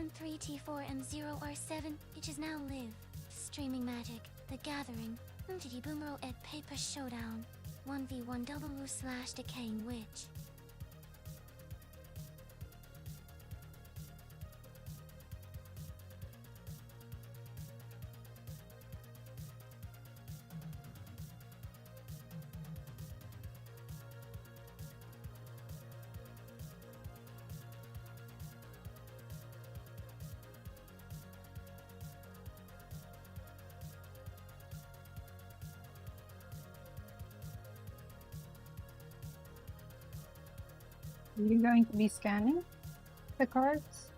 M3T4M0R7, which is now live. Streaming Magic, The Gathering, MTG Bloomburrow EDH Paper Showdown, 1v1 /Decaying Witch. Are you going to be scanning the cards?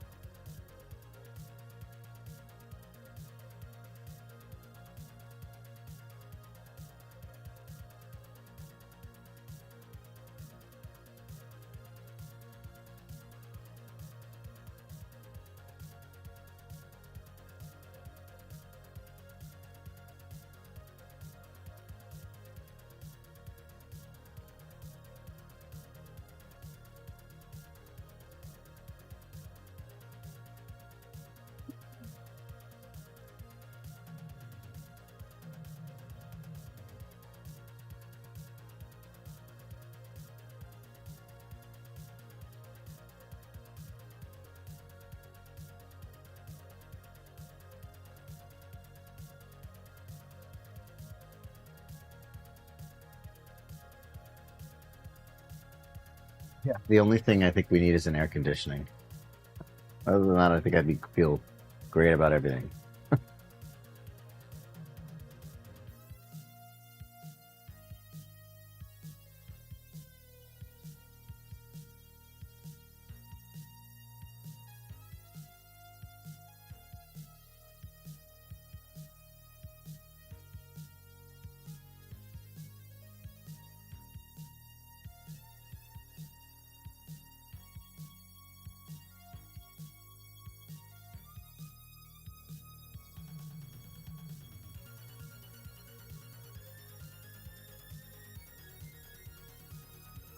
Yeah. The only thing I think we need is an air conditioning. Other than that, I think I'd feel great about everything.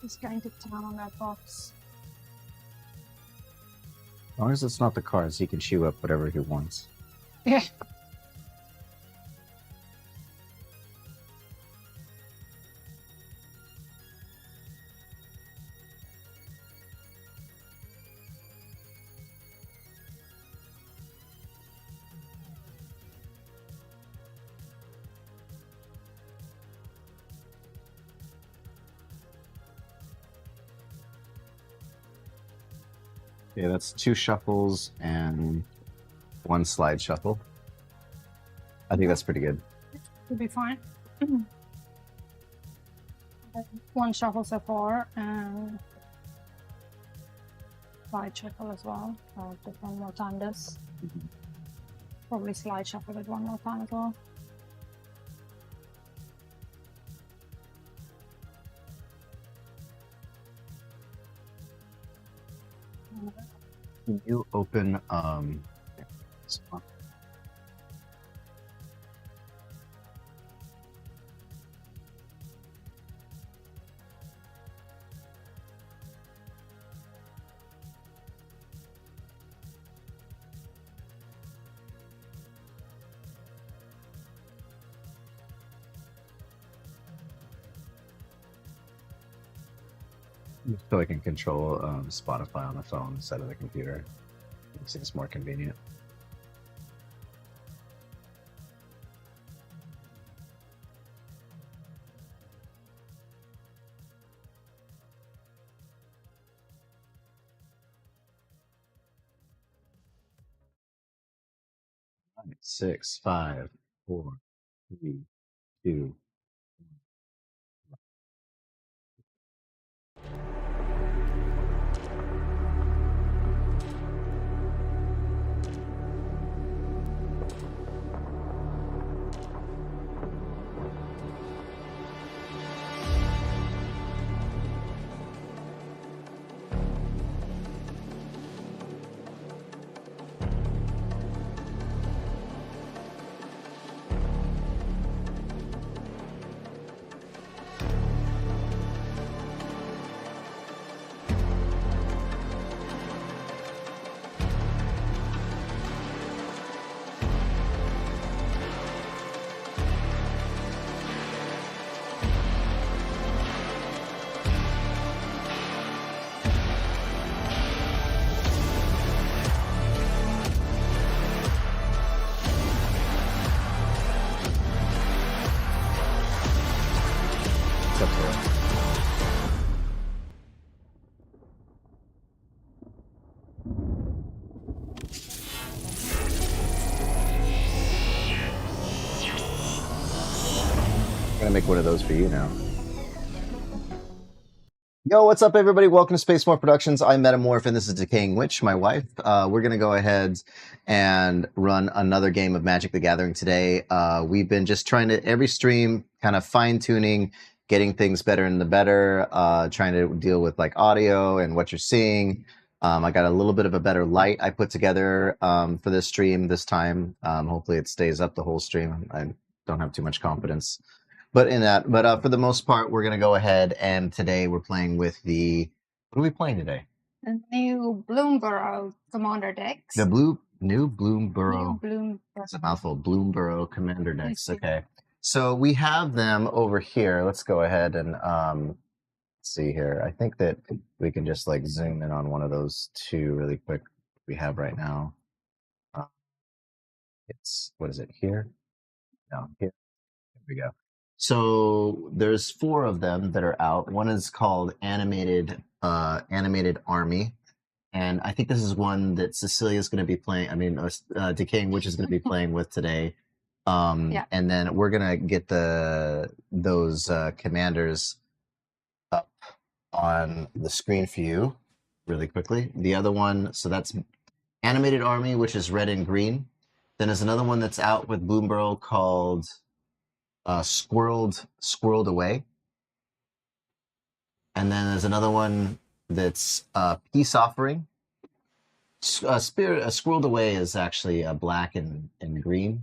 He's going to town on that box. As long as it's not the cards, he can chew up whatever he wants. Yeah. Yeah, that's 2 shuffles and 1 slide shuffle. I think that's pretty good. Should be fine. 1 shuffle so far, and slide shuffle as well. I'll just one more time this. Probably slide shuffle it one more time as well. Can you open this one? So I can control Spotify on the phone instead of the computer. It seems more convenient. All right, 6, 5, 4, 3, 2. gonna make one of those for you now. Yo, what's up, everybody? Welcome to Space More Productions. I'm Metamorph, and this is Decaying Witch, my wife. We're gonna go ahead and run another game of Magic the Gathering today. We've been just trying to, every stream, kind of fine-tuning, getting things better and the better, trying to deal with like audio and what you're seeing. I got a little bit of a better light I put together for this stream this time. Hopefully it stays up the whole stream. I don't have too much confidence. But for the most part, we're gonna go ahead, and today we're playing with the. What are we playing today? The new Bloomburrow Commander decks. The new Bloomburrow. That's a mouthful. Bloomburrow Commander decks. Okay, so we have them over here. Let's go ahead and see here. I think that we can just like zoom in on one of those two really quick. We have right now. It's what is it here? No, here. Here we go. So there's 4 of them that are out. One is called Animated Army, and I think this is one that Cecilia's going to be playing. I mean, Decaying Witch is going to be playing with today. Yeah. And then we're gonna get those commanders up on the screen for you really quickly. The other one, so that's Animated Army, which is red and green. Then there's another one that's out with Bloomburrow called Squirreled Away. And then there's another one that's Peace Offering. Squirreled Away is actually black and green.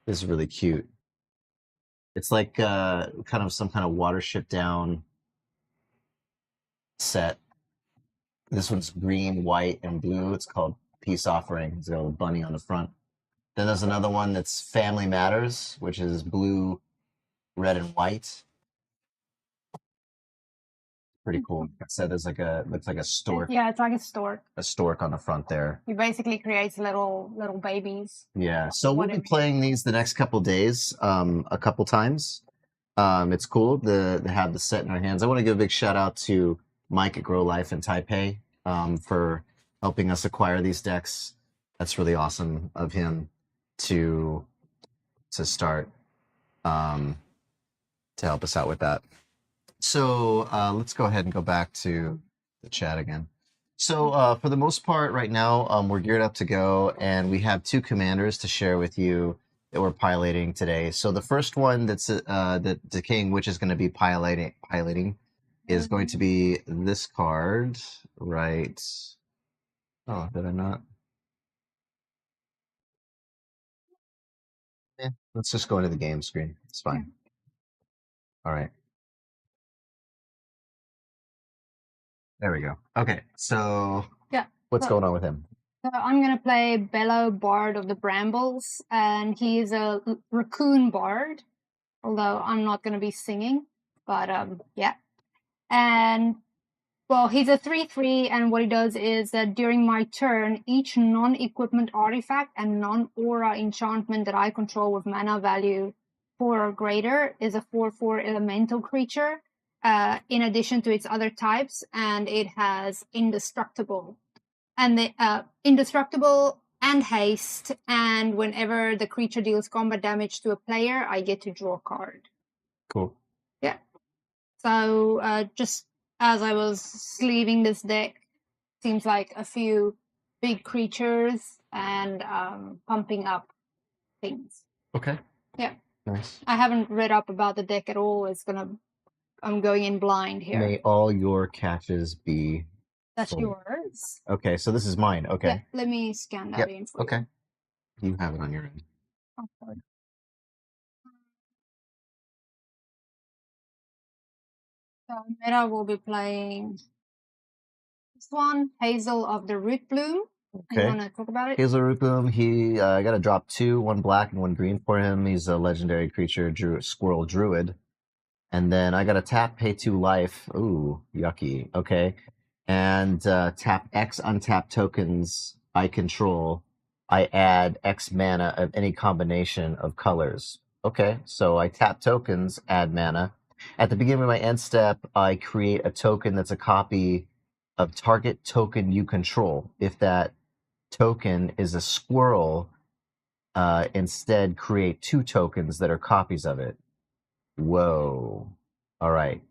This is really cute. It's like kind of some kind of Watership Down set. This one's green, white, and blue. It's called Peace Offering. It's got a little bunny on the front. Then there's another one that's Family Matters, which is blue, red, and white. Pretty cool. Like I said, there's like looks like a stork. Yeah, it's like a stork. A stork on the front there. He basically creates little babies. Yeah. So we'll be playing these the next couple days, a couple times. It's cool to have the set in our hands. I want to give a big shout out to Mike at Grow Life in Taipei for helping us acquire these decks. That's really awesome of him to start to help us out with that. So let's go ahead and go back to the chat again. So for the most part right now, we're geared up to go, and we have 2 commanders to share with you that we're piloting today. So the first one that's that Decaying Witch is going to be piloting is going to be this card, right? Oh, did I not? Yeah, let's just go into the game screen. It's fine. All right. There we go. Okay, so Yeah. what's going on with him? So I'm gonna play Bellow, Bard of the Brambles, and he's a raccoon bard. Although I'm not gonna be singing, but yeah. And well, he's a 3/3, and what he does is that during my turn, each non-equipment artifact and non-aura enchantment that I control with mana value 4 or greater is a 4/4 elemental creature. In addition to its other types, and it has indestructible and indestructible and haste, and whenever the creature deals combat damage to a player, I get to draw a card. Cool. Yeah. So just as I was sleeving this deck, seems like a few big creatures and pumping up things. Okay. Yeah. Nice. I haven't read up about the deck at all. I'm going in blind here. May all your catches be. That's full. yours. Okay, so this is mine. Okay. Yeah, let me scan that in for you. Okay. You have it on your end. Oh, sorry. So Meta will be playing this one, Hazel of the Root Bloom. Okay. You want to talk about it? Hazel Root Bloom, he got to drop 2, 1 black and 1 green for him. He's a legendary creature, Squirrel Druid. And then I got to tap, pay 2 life. Ooh, yucky. Okay. And tap X untapped tokens I control. I add X mana of any combination of colors. Okay, so I tap tokens, add mana. At the beginning of my end step, I create a token that's a copy of target token you control. If that token is a squirrel, instead create 2 tokens that are copies of it. Whoa. All right.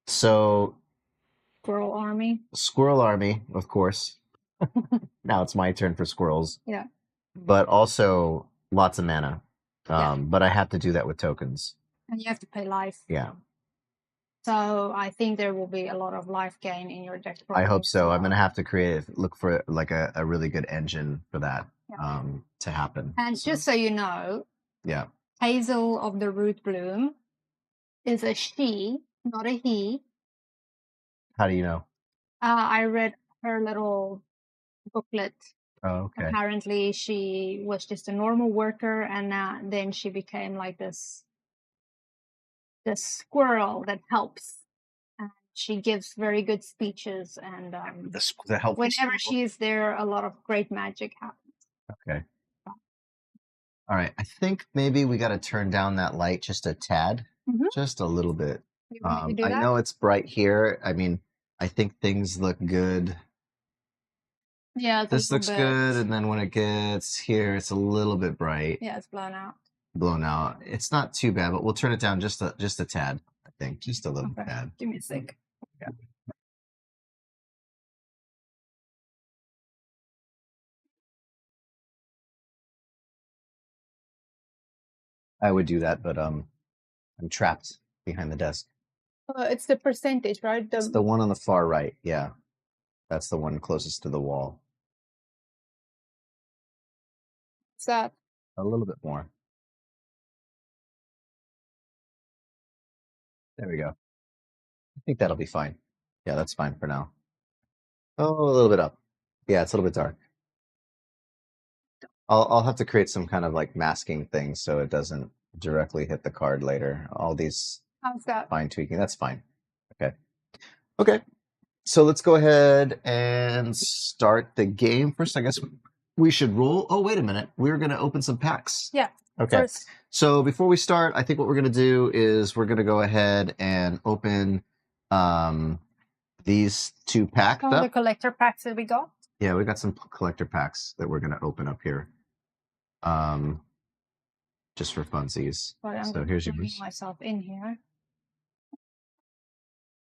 So, Squirrel army. Squirrel Army, of course. Now it's my turn for squirrels. Yeah. But also lots of mana. Yeah. But I have to do that with tokens. And you have to pay life. Yeah. So I think there will be a lot of life gain in your deck. I hope as so. I'm well. going to have to look for like a really good engine for that to happen. And just so you know, yeah. Hazel of the Root Bloom is a she, not a he. How do you know? I read her little booklet. Oh, okay. Apparently, she was just a normal worker, and then she became like this squirrel that helps. And she gives very good speeches, and The help. whenever she is there, a lot of great magic happens. Okay. All right. I think maybe we got to turn down that light just a tad, just a little bit. You want me to do I that? know it's bright here. I mean, I think things look good. Yeah, This looks good, and then when it gets here, it's a little bit bright. Yeah, it's blown out. Blown out. It's not too bad, but we'll turn it down just a tad. I think just a little tad. Give me a sec. Yeah. I would do that, but I'm trapped behind the desk. It's the percentage, right? It's the one on the far right. Yeah, that's the one closest to the wall. What's that? A little bit more. There we go. I think that'll be fine. Yeah, that's fine for now. Oh, a little bit up. Yeah, it's a little bit dark. I'll have to create some kind of like masking thing so it doesn't directly hit the card later. All these How's that? fine tweaking. That's fine. Okay. Okay. So let's go ahead and start the game. First, I guess we should roll. Oh, wait a minute. We're going to open some packs. Yeah. Okay. First. So before we start, I think what we're going to do is we're going to go ahead and open these two packs. Oh, the collector packs that we got? Yeah, we got some collector packs that we're going to open up here. Just for funsies. So here's yours. Myself in here.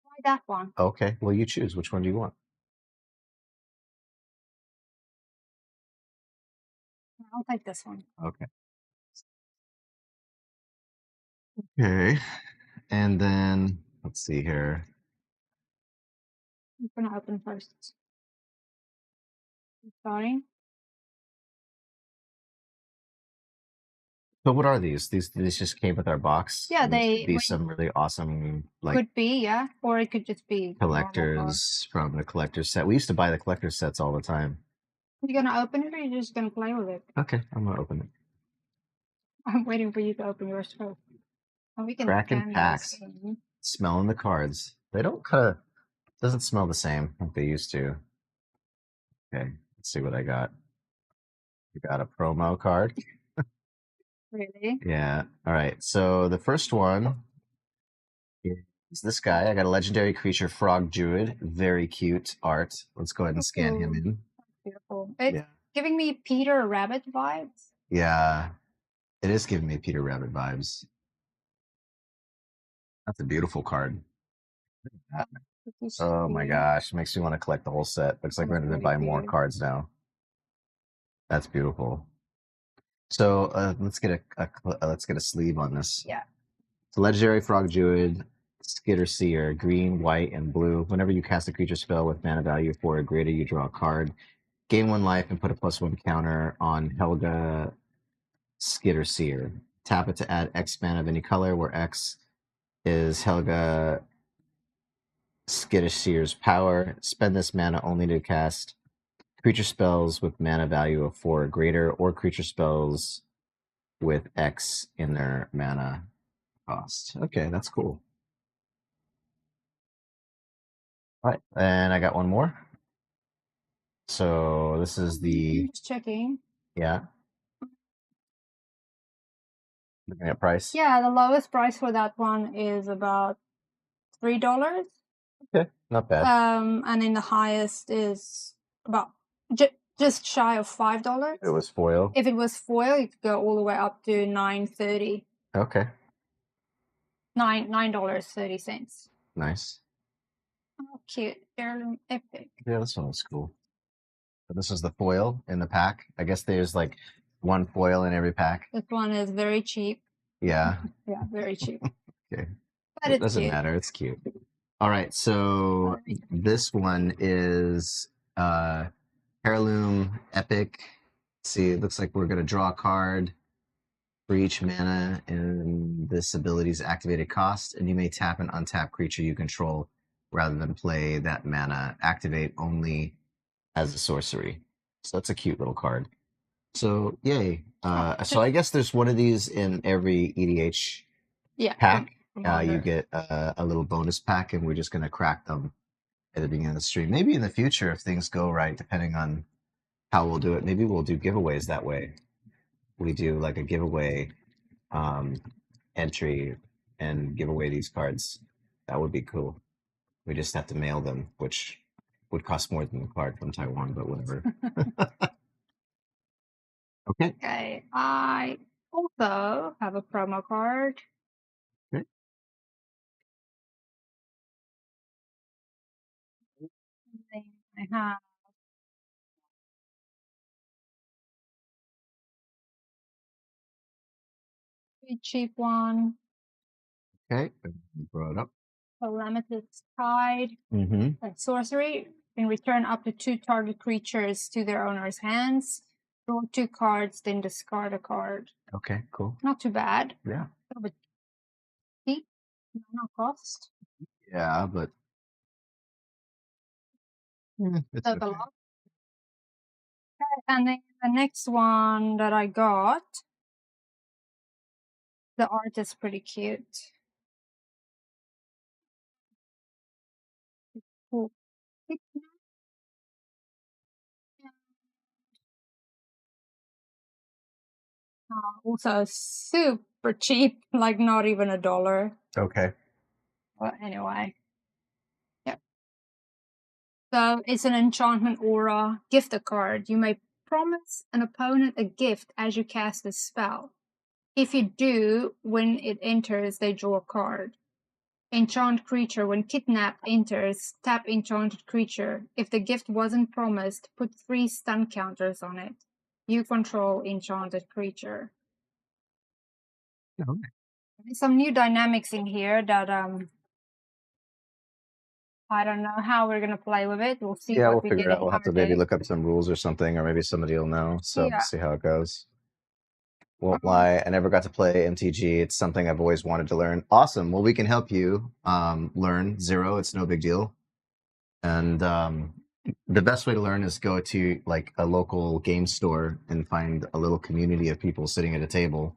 Why that one? Okay, well you choose. Which one do you want? I'll take this one. Okay. Okay, and then let's see here. I'm gonna open first. Sorry. So what are these? These just came with our box. Yeah, they be some really awesome like could be, yeah, or it could just be collectors from the collector's set. We used to buy the collector's sets all the time. Are you gonna open it, or are you just gonna play with it? Okay, I'm gonna open it. I'm waiting for you to open yours first. Oh, we can Cracking packs. Smelling the cards. They don't doesn't smell the same like they used to. Okay, let's see what I got. We got a promo card. Really? Yeah. All right. So the first one is this guy. I got a legendary creature, Frog Druid. Very cute art. Let's go ahead and scan him in. Beautiful. It's giving me Peter Rabbit vibes. Yeah. It is giving me Peter Rabbit vibes. That's a beautiful card. Oh my gosh. Makes me want to collect the whole set. Looks like we're going to buy more cards now. That's beautiful. So let's get a sleeve on this. Yeah. It's a legendary Frog Druid, Skitter Seer, green, white, and blue. Whenever you cast a creature spell with mana value 4 or greater, you draw a card. Gain 1 life and put a +1 counter on Helga Skitter Seer. Tap it to add X mana of any color, where X is Helga Skitter Seer's power. Spend this mana only to cast creature spells with mana value of 4 or greater, or creature spells with X in their mana cost. Okay, that's cool. All right, and I got one more. So this is the... Just checking. Yeah. Looking at price? Yeah, the lowest price for that one is about $3. Okay, not bad. And then the highest is about just shy of $5. It was foil. If it was foil, you could go all the way up to $9.30. Okay. $9.30. Nice. Oh, cute. Heirloom epic. Yeah, this one was cool. So this is the foil in the pack. I guess there's like one foil in every pack. This one is very cheap. Yeah. Yeah, very cheap. Okay. But It it's doesn't cute. matter. It's cute. All right. So this one is Heirloom Epic. Let's see, it looks like we're going to draw a card for each mana in this ability's activated cost, and you may tap an untapped creature you control rather than play that mana. Activate only as a sorcery. So that's a cute little card. So yay. So I guess there's one of these in every EDH Yeah. pack. from You Honor. get a little bonus pack, and we're just going to crack them at the beginning of the stream. Maybe in the future, if things go right, depending on how we'll do it, maybe we'll do giveaways that way. We do like a giveaway entry and give away these cards. That would be cool. We just have to mail them, which would cost more than the card from Taiwan, but whatever. Okay. Okay. I also have a promo card. Okay. And then I have a cheap one. Okay. Brought it up. Calamitous Tide. Mm-hmm. Sorcery. In return up to 2 target creatures to their owner's hands. Draw 2 cards, then discard a card. Okay, cool. Not too bad. Yeah. A little bit cheap. No cost. Yeah, but it's That's okay. a lot. Okay, and then the next one that I got, the art is pretty cute. Cool. Also super cheap, like not even $1. Okay. But anyway. Yep. So it's an enchantment aura gift a card. You may promise an opponent a gift as you cast a spell. If you do, when it enters, they draw a card. Enchant creature. When kidnap enters, tap enchanted creature. If the gift wasn't promised, put 3 stun counters on it. You control enchanted creature. Okay. There's some new dynamics in here that I don't know how we're gonna play with it. We'll see Yeah, we'll what we figure get it out. in We'll have to our maybe day. look up some rules or something, or maybe somebody will know. So Yeah. we'll see how it goes. Won't lie, I never got to play MTG. It's something I've always wanted to learn. Awesome. Well, we can help you learn Zero. It's no big deal. And the best way to learn is go to like a local game store and find a little community of people sitting at a table.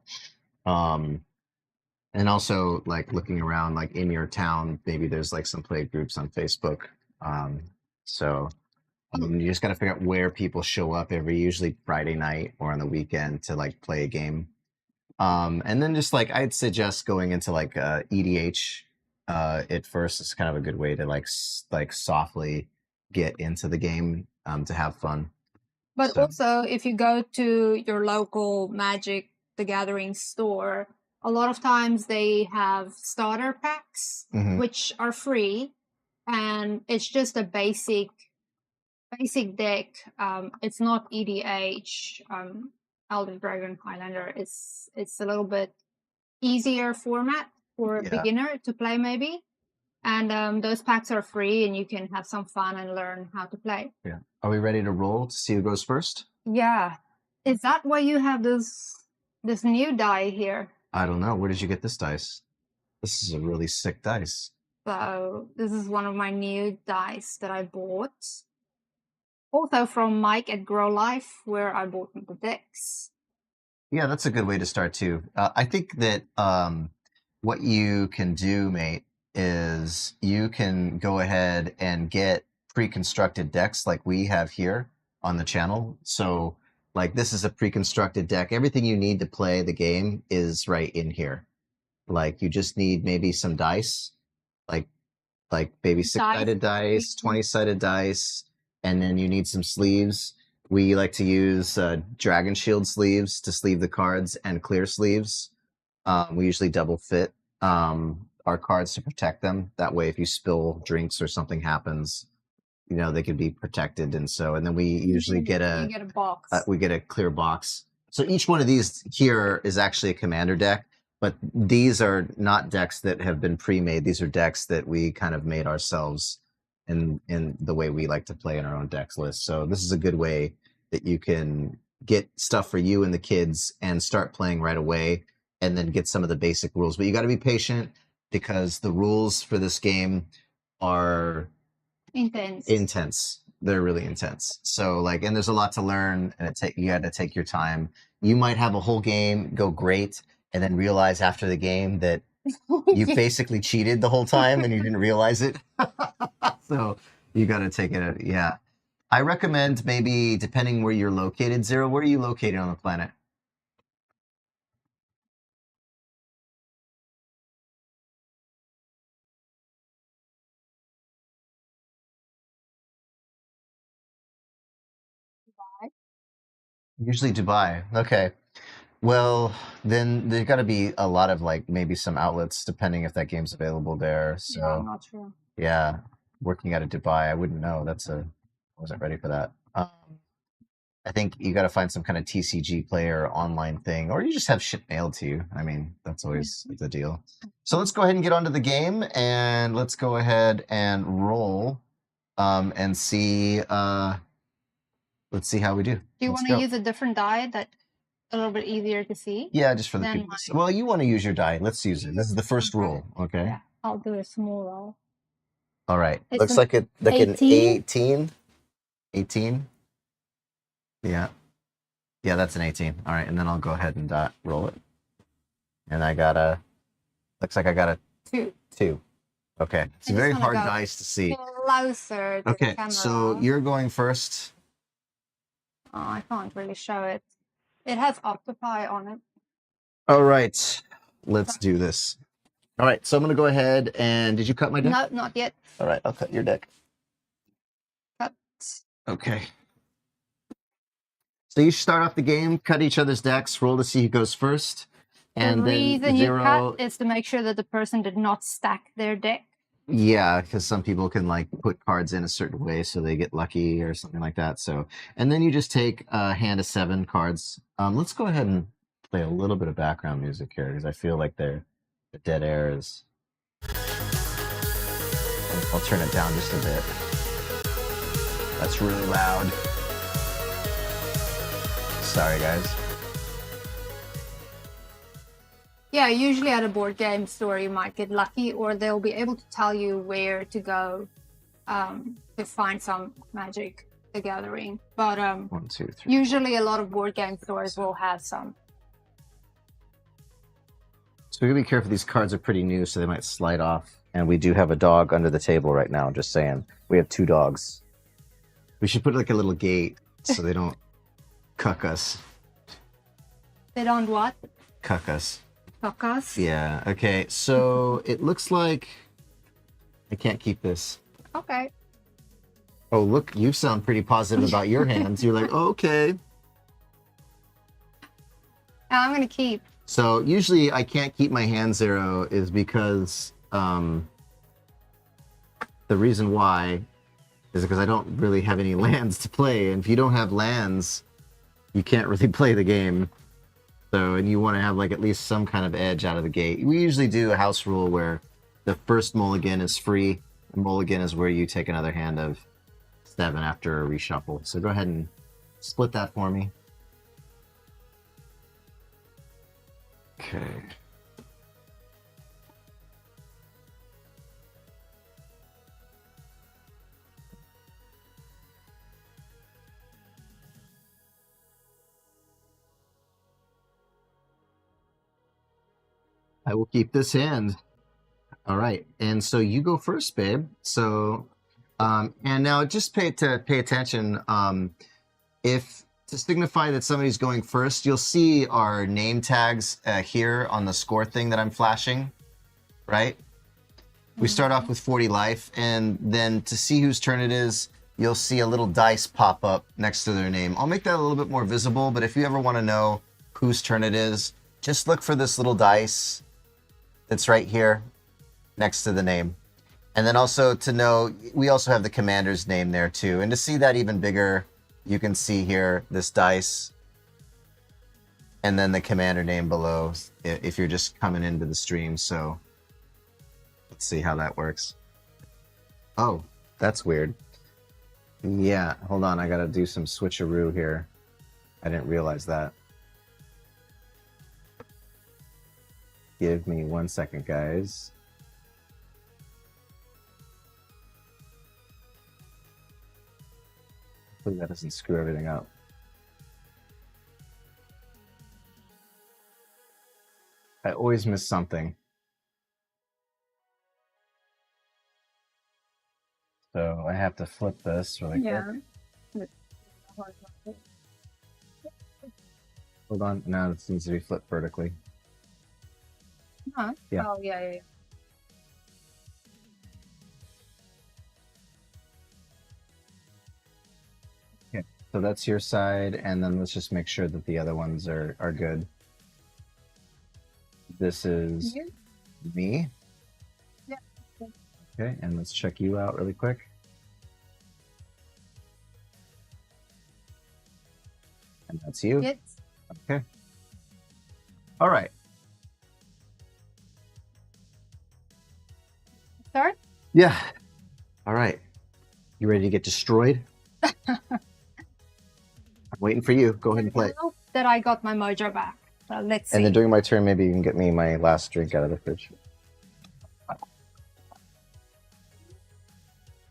And also like looking around like in your town, maybe there's like some play groups on Facebook. So you just got to figure out where people show up usually Friday night or on the weekend to like play a game. And then just like I'd suggest going into like EDH at first. It's kind of a good way to like softly get into the game to have fun. But So- also, if you go to your local Magic the Gathering store, a lot of times they have starter packs, Mhm. which are free, and it's just a basic deck. It's not EDH. Elder Dragon Highlander. It's a little bit easier format for a Yeah. beginner to play, maybe. And those packs are free, and you can have some fun and learn how to play. Yeah. Are we ready to roll to see who goes first? Yeah. Is that why you have this new die here? I don't know. Where did you get this dice? This is a really sick dice. So this is one of my new dice that I bought. Also from Mike at Grow Life, where I bought the decks. Yeah, that's a good way to start too. I think that what you can do, mate, is you can go ahead and get pre-constructed decks like we have here on the channel. So like this is a pre-constructed deck. Everything you need to play the game is right in here. Like you just need maybe some dice, like maybe 6-sided dice, 20-sided dice, and then you need some sleeves. We like to use Dragon Shield sleeves to sleeve the cards and clear sleeves. We usually double fit our cards to protect them. That way, if you spill drinks or something happens, you know, they can be protected. And then we usually get You get a box. we get a clear box. So each one of these here is actually a commander deck, but these are not decks that have been pre-made. These are decks that we kind of made ourselves in the way we like to play in our own decks list. So this is a good way that you can get stuff for you and the kids and start playing right away, and then get some of the basic rules. But you got to be patient because the rules for this game are intense. They're really intense. So like, and there's a lot to learn, and you got to take your time. You might have a whole game go great and then realize after the game that you basically cheated the whole time and you didn't realize it. So you got to take it. Yeah. I recommend, maybe depending where you're located, Zero, where are you located on the planet? Usually Dubai. Okay. Well, then there's got to be a lot of like maybe some outlets depending if that game's available there. So Yeah, I'm not sure. yeah, working out of Dubai, I wouldn't know. I wasn't ready for that. I think you got to find some kind of TCG player online thing, or you just have shit mailed to you. I mean, that's always the deal. So let's go ahead and get onto the game, and let's go ahead and roll, and see. Let's see how we do. Do you want to use a different die that's a little bit easier to see? Yeah, just for the people. Well, you want to use your die. Let's use it. This is the first rule. Okay. Yeah, I'll do a small roll. All right. It's Looks an like an 18. 18. Yeah. Yeah, that's an 18. All right, and then I'll go ahead and roll it. And looks like I got a 2. Okay. It's a very hard dice to see. Closer to the camera. So you're going first. Oh, I can't really show it. It has Octopi on it. All right. Let's do this. All right, so I'm going to go ahead and... Did you cut my deck? No, not yet. All right, I'll cut your deck. Cut. Okay. So you start off the game, cut each other's decks, roll to see who goes first. And the reason Zero... you cut is to make sure that the person did not stack their deck. Yeah, because some people can like put cards in a certain way so they get lucky or something like that. So, and then you just take a hand of 7 cards. Let's go ahead and play a little bit of background music here because I feel like the dead air is... I'll turn it down just a bit. That's really loud. Sorry, guys. Yeah, usually at a board game store you might get lucky, or they'll be able to tell you where to go to find some Magic the Gathering. But 1, 2, 3. Usually a lot of board game stores will have some. So we gotta be careful. These cards are pretty new, so they might slide off. And we do have a dog under the table right now. Just saying, we have 2 dogs. We should put like a little gate so they don't cuck us. They don't what? Cuck us. Cuck us? Yeah. Okay. So it looks like I can't keep this. Okay. Oh, look! You sound pretty positive about your hands. You're like, oh, okay. I'm gonna keep. So usually I can't keep my hand Zero is because the reason why is because I don't really have any lands to play, and if you don't have lands, you can't really play the game. So, and you want to have like at least some kind of edge out of the gate. We usually do a house rule where the first mulligan is free. The mulligan is where you take another hand of 7 after a reshuffle. So go ahead and split that for me. Okay. I will keep this hand. All right, and so you go first, babe. So, and now just pay attention. If to signify that somebody's going first, you'll see our name tags here on the score thing that I'm flashing, right? We start off with 40 life, and then to see whose turn it is, you'll see a little dice pop up next to their name. I'll make that a little bit more visible, but if you ever want to know whose turn it is, just look for this little dice that's right here next to the name. And then also to know, we also have the commander's name there too. And to see that even bigger, you can see here this dice and then the commander name below if you're just coming into the stream. So let's see how that works. Oh, that's weird. Yeah, hold on. I got to do some switcheroo here. I didn't realize that. Give me 1 second, guys. Hopefully that doesn't screw everything up. I always miss something. So I have to flip this really quick. Hold on. Now this needs to be flipped vertically. Huh? Yeah. Oh, yeah. Okay. So that's your side, and then let's just make sure that the other ones are good. This is me. Yeah. Okay, and let's check you out really quick. And that's you. Yes. Okay. All right. Start? Yeah. All right. You ready to get destroyed? I'm waiting for you. Go ahead and play. I hope that I got my mojo back. So let's see. And then during my turn, maybe you can get me my last drink out of the fridge.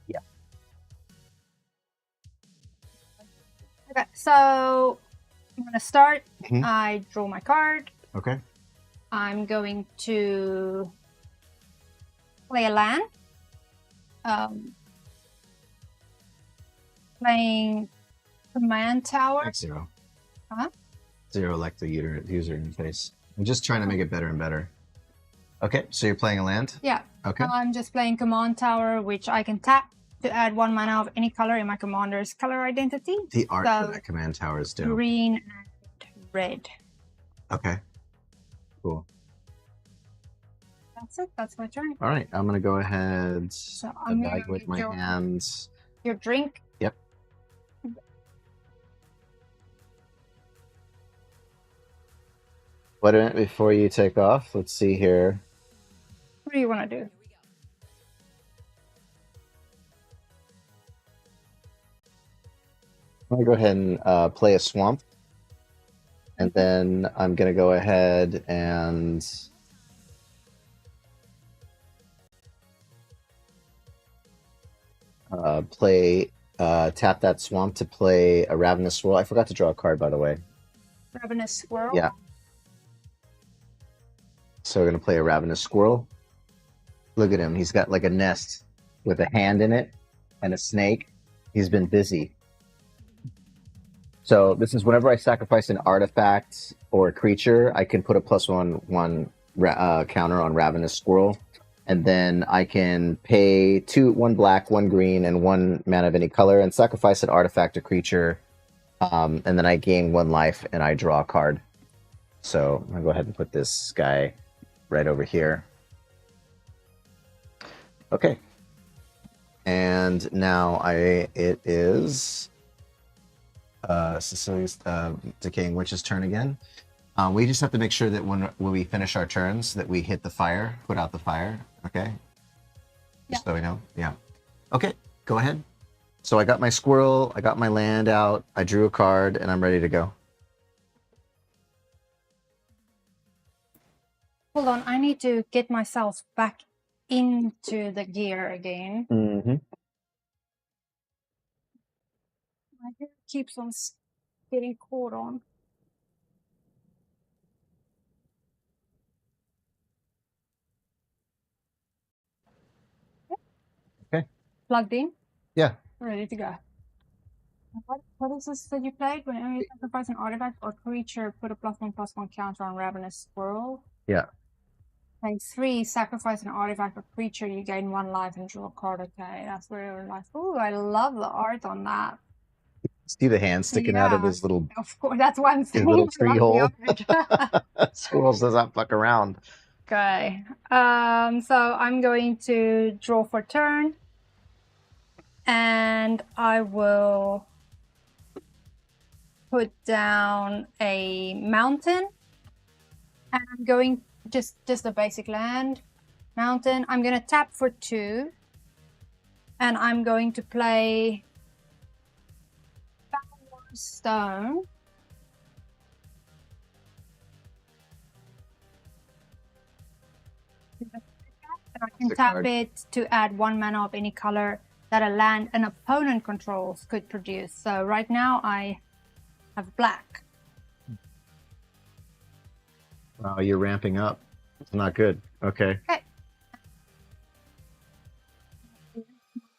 Yeah. Okay, so I'm going to start. Mhm. I draw my card. Okay. I'm going to play a land. Playing Command Tower. X 0. Huh? 0 like the user interface. I'm just trying to make it better and better. Okay, so you're playing a land? Yeah. Okay. I'm just playing Command Tower, which I can tap to add 1 mana of any color in my commander's color identity. The art So, for that command tower is dope. green and red. Okay. Cool. That's it. That's my turn. All right, I'm going to go ahead, So I'm gonna evaluate get my your- hands. Your drink. Yep. Wait a minute before you take off. Let's see here. What do you want to do? I'm going to go ahead and play a swamp. And then I'm going to go ahead and tap that swamp to play a Ravenous Swirl. I forgot to draw a card, by the way. Ravenous Swirl. Yeah. So we're going to play a Ravenous Squirrel. Look at him. He's got like a nest with a hand in it and a snake. He's been busy. So this is whenever I sacrifice an artifact or a creature, I can put a +1/1 counter on Ravenous Squirrel. And then I can pay 1 black, 1 green, and 1 mana of any color and sacrifice an artifact or creature. And then I gain 1 life and I draw a card. So I'm going to go ahead and put this guy right over here. Okay. And now it is Cecilia's Decaying Witch's turn again. We just have to make sure that when we finish our turns that we hit the fire, put out the fire. Okay? Just so we know. Yeah. Okay, go ahead. So I got my squirrel, I got my land out, I drew a card, and I'm ready to go. Hold on, I need to get myself back into the gear again. Mm-hmm. My hair keeps on getting caught on. Okay. Plugged in? Yeah. Ready to go. What is this that you played? Whenever you sacrifice an artifact or creature, put a +1/+1 counter on Ravenous Squirrel. Yeah. Play 3, sacrifice an artifact or creature, you gain 1 life and draw a card. Okay, that's really nice. Ooh, I love the art on that. See the hand sticking out of Yeah, his little of course. That's why I'm saying little I tree love hole. the art. Squirrels does not fuck around. Okay. So I'm going to draw for turn. And I will put down a mountain. And I'm going just a basic land. Mountain. I'm gonna tap for 2. And I'm going to play Stone. And I can The tap card. it to add 1 mana of any color that a land an opponent controls could produce. So right now I have black. Wow, you're ramping up. It's not good. Okay. Okay.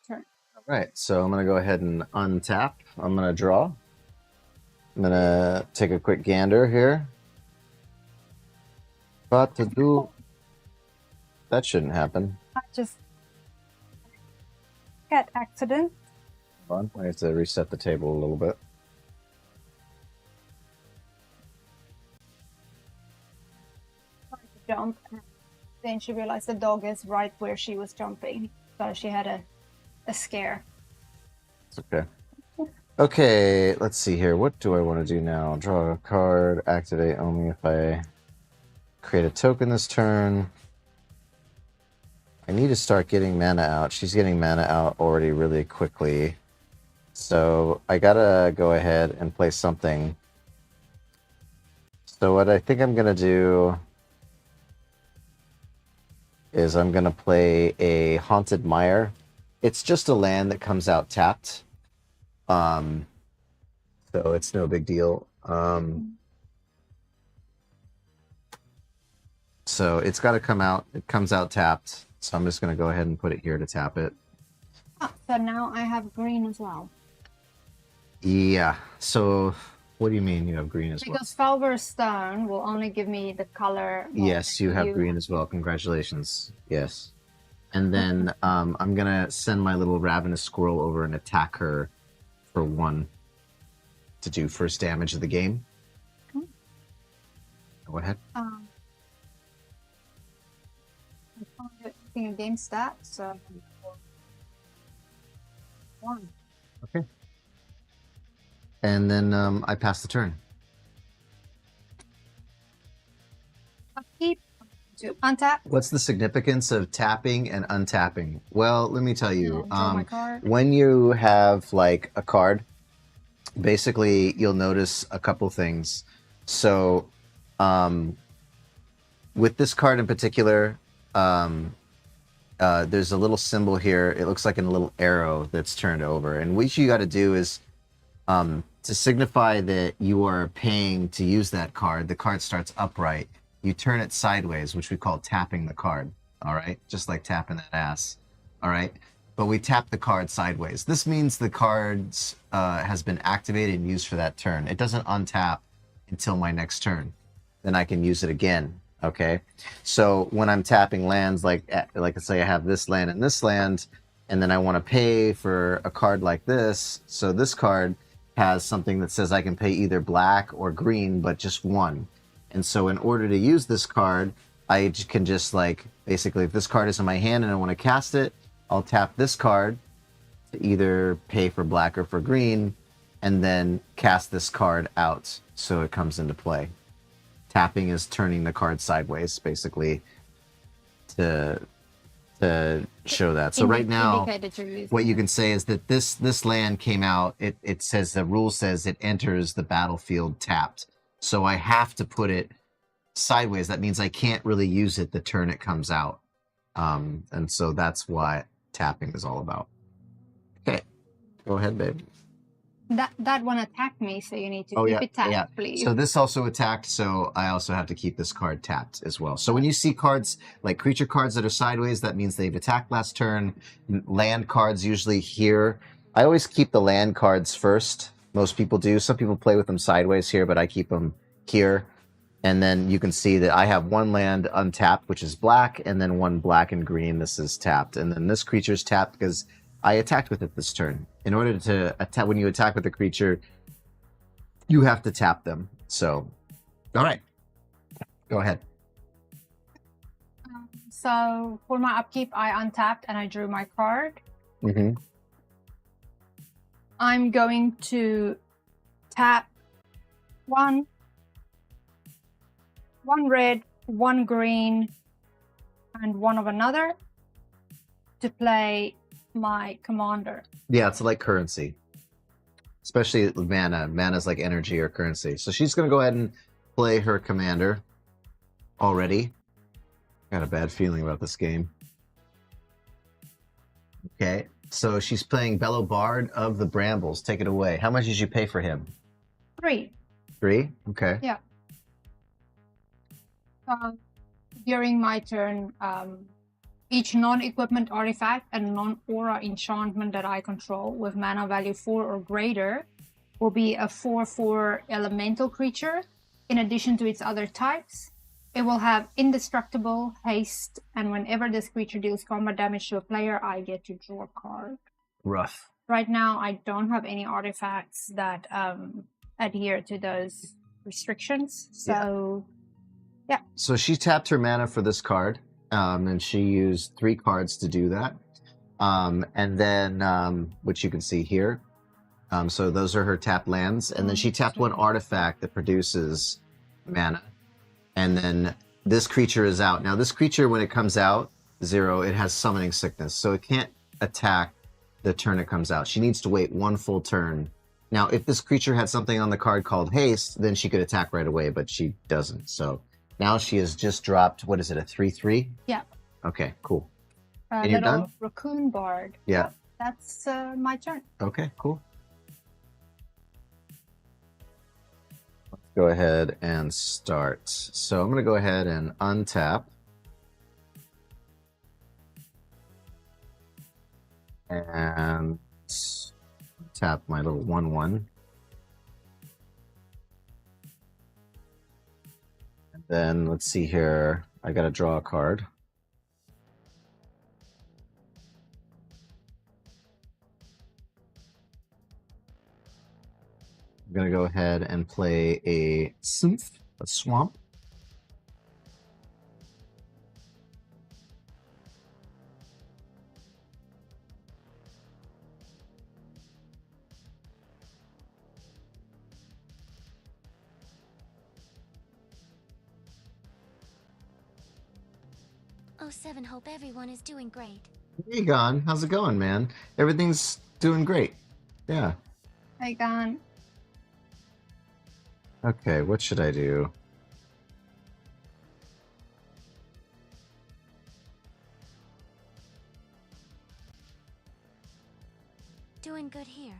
Turn. All right. So I'm gonna go ahead and untap. I'm gonna draw. I'm gonna take a quick gander here. But to do that shouldn't happen. I just get accident. Hold on. I have to reset the table a little bit. Jump. Then she realized the dog is right where she was jumping. So she had a scare. It's okay. Okay, let's see here. What do I want to do now? Draw a card, activate only if I create a token this turn. I need to start getting mana out. She's getting mana out already really quickly. So I gotta go ahead and play something. So what I think I'm gonna do is I'm gonna play a Haunted Mire. It's just a land that comes out tapped. So it's no big deal. So it's got to come out. It comes out tapped. So I'm just going to go ahead and put it here to tap it. Ah, so now I have green as well. Yeah. So what do you mean you have green as well? Because Falver Stone will only give me the color. Yes, you have green as well. Congratulations. Yes. And then I'm going to send my little Ravenous Squirrel over and attack her for 1 to do first damage of the game. Go ahead. I can't do anything against that, so 1. Okay. And then I pass the turn. I'll keep to untap. What's the significance of tapping and untapping? Well, let me tell you. Draw my card. When you have like a card, basically you'll notice a couple things. So with this card in particular, there's a little symbol here. It looks like a little arrow that's turned over. And what you got to do is to signify that you are paying to use that card, the card starts upright. You turn it sideways, which we call tapping the card. All right, just like tapping that ass. All right, but we tap the card sideways. This means the cards has been activated and used for that turn. It doesn't untap until my next turn. Then I can use it again. Okay, so when I'm tapping lands, like I say I have this land and this land, and then I want to pay for a card like this. So this card has something that says I can pay either black or green, but just 1. And so in order to use this card, I can just like, basically if this card is in my hand and I want to cast it, I'll tap this card to either pay for black or for green, and then cast this card out so it comes into play. Tapping is turning the card sideways, basically, to show that. So right now, what you can say is that this land came out, it says, the rule says it enters the battlefield tapped. So I have to put it sideways. That means I can't really use it the turn it comes out. And so that's what tapping is all about. Okay, go ahead, babe. That one attacked me, so you need to keep it tapped, please. So this also attacked, so I also have to keep this card tapped as well. So when you see cards, like creature cards that are sideways, that means they've attacked last turn. Land cards usually here. I always keep the land cards first. Most people do. Some people play with them sideways here, but I keep them here. And then you can see that I have 1 land untapped, which is black, and then 1 black and green. This is tapped. And then this creature's tapped because I attacked with it this turn. In order to attack, when you attack with a creature, you have to tap them. So, all right, go ahead. So for my upkeep, I untapped and I drew my card. Mm-hmm. I'm going to tap one red, one green, and one of another to play my commander. Yeah, it's like currency, especially mana. Mana's like energy or currency. So she's going to go ahead and play her commander already. Got a bad feeling about this game. Okay, so she's playing Bellow Bard of the Brambles. Take it away. How much did you pay for him? 3. 3? Okay. Yeah. During my turn, each non-equipment artifact and non-aura enchantment that I control with mana value 4 or greater will be a 4/4 elemental creature in addition to its other types. It will have indestructible, haste, and whenever this creature deals combat damage to a player, I get to draw a card. Rough. Right now, I don't have any artifacts that adhere to those restrictions. So, yeah. So she tapped her mana for this card, and she used 3 cards to do that. And then, which you can see here. So those are her tap lands. And then she tapped one artifact that produces mana. And then this creature is out. Now, this creature, when it comes out, 0, it has summoning sickness. So it can't attack the turn it comes out. She needs to wait 1 full turn. Now, if this creature had something on the card called haste, then she could attack right away, but she doesn't. So now she has just dropped, what is it, a 3/3? Yeah. Okay, cool. And you're little done? raccoon bard. Yeah. That's my turn. Okay, cool. Let's go ahead and start. So I'm going to go ahead and untap. And tap my little 1/1. And then let's see here. I got to draw a card. I'm going to go ahead and play a Synth, a Swamp. Oh, Seven, hope everyone is doing great. Hey, Gon. How's it going, man? Everything's doing great. Yeah. Hey, Gon. Okay, what should I do? Doing good here.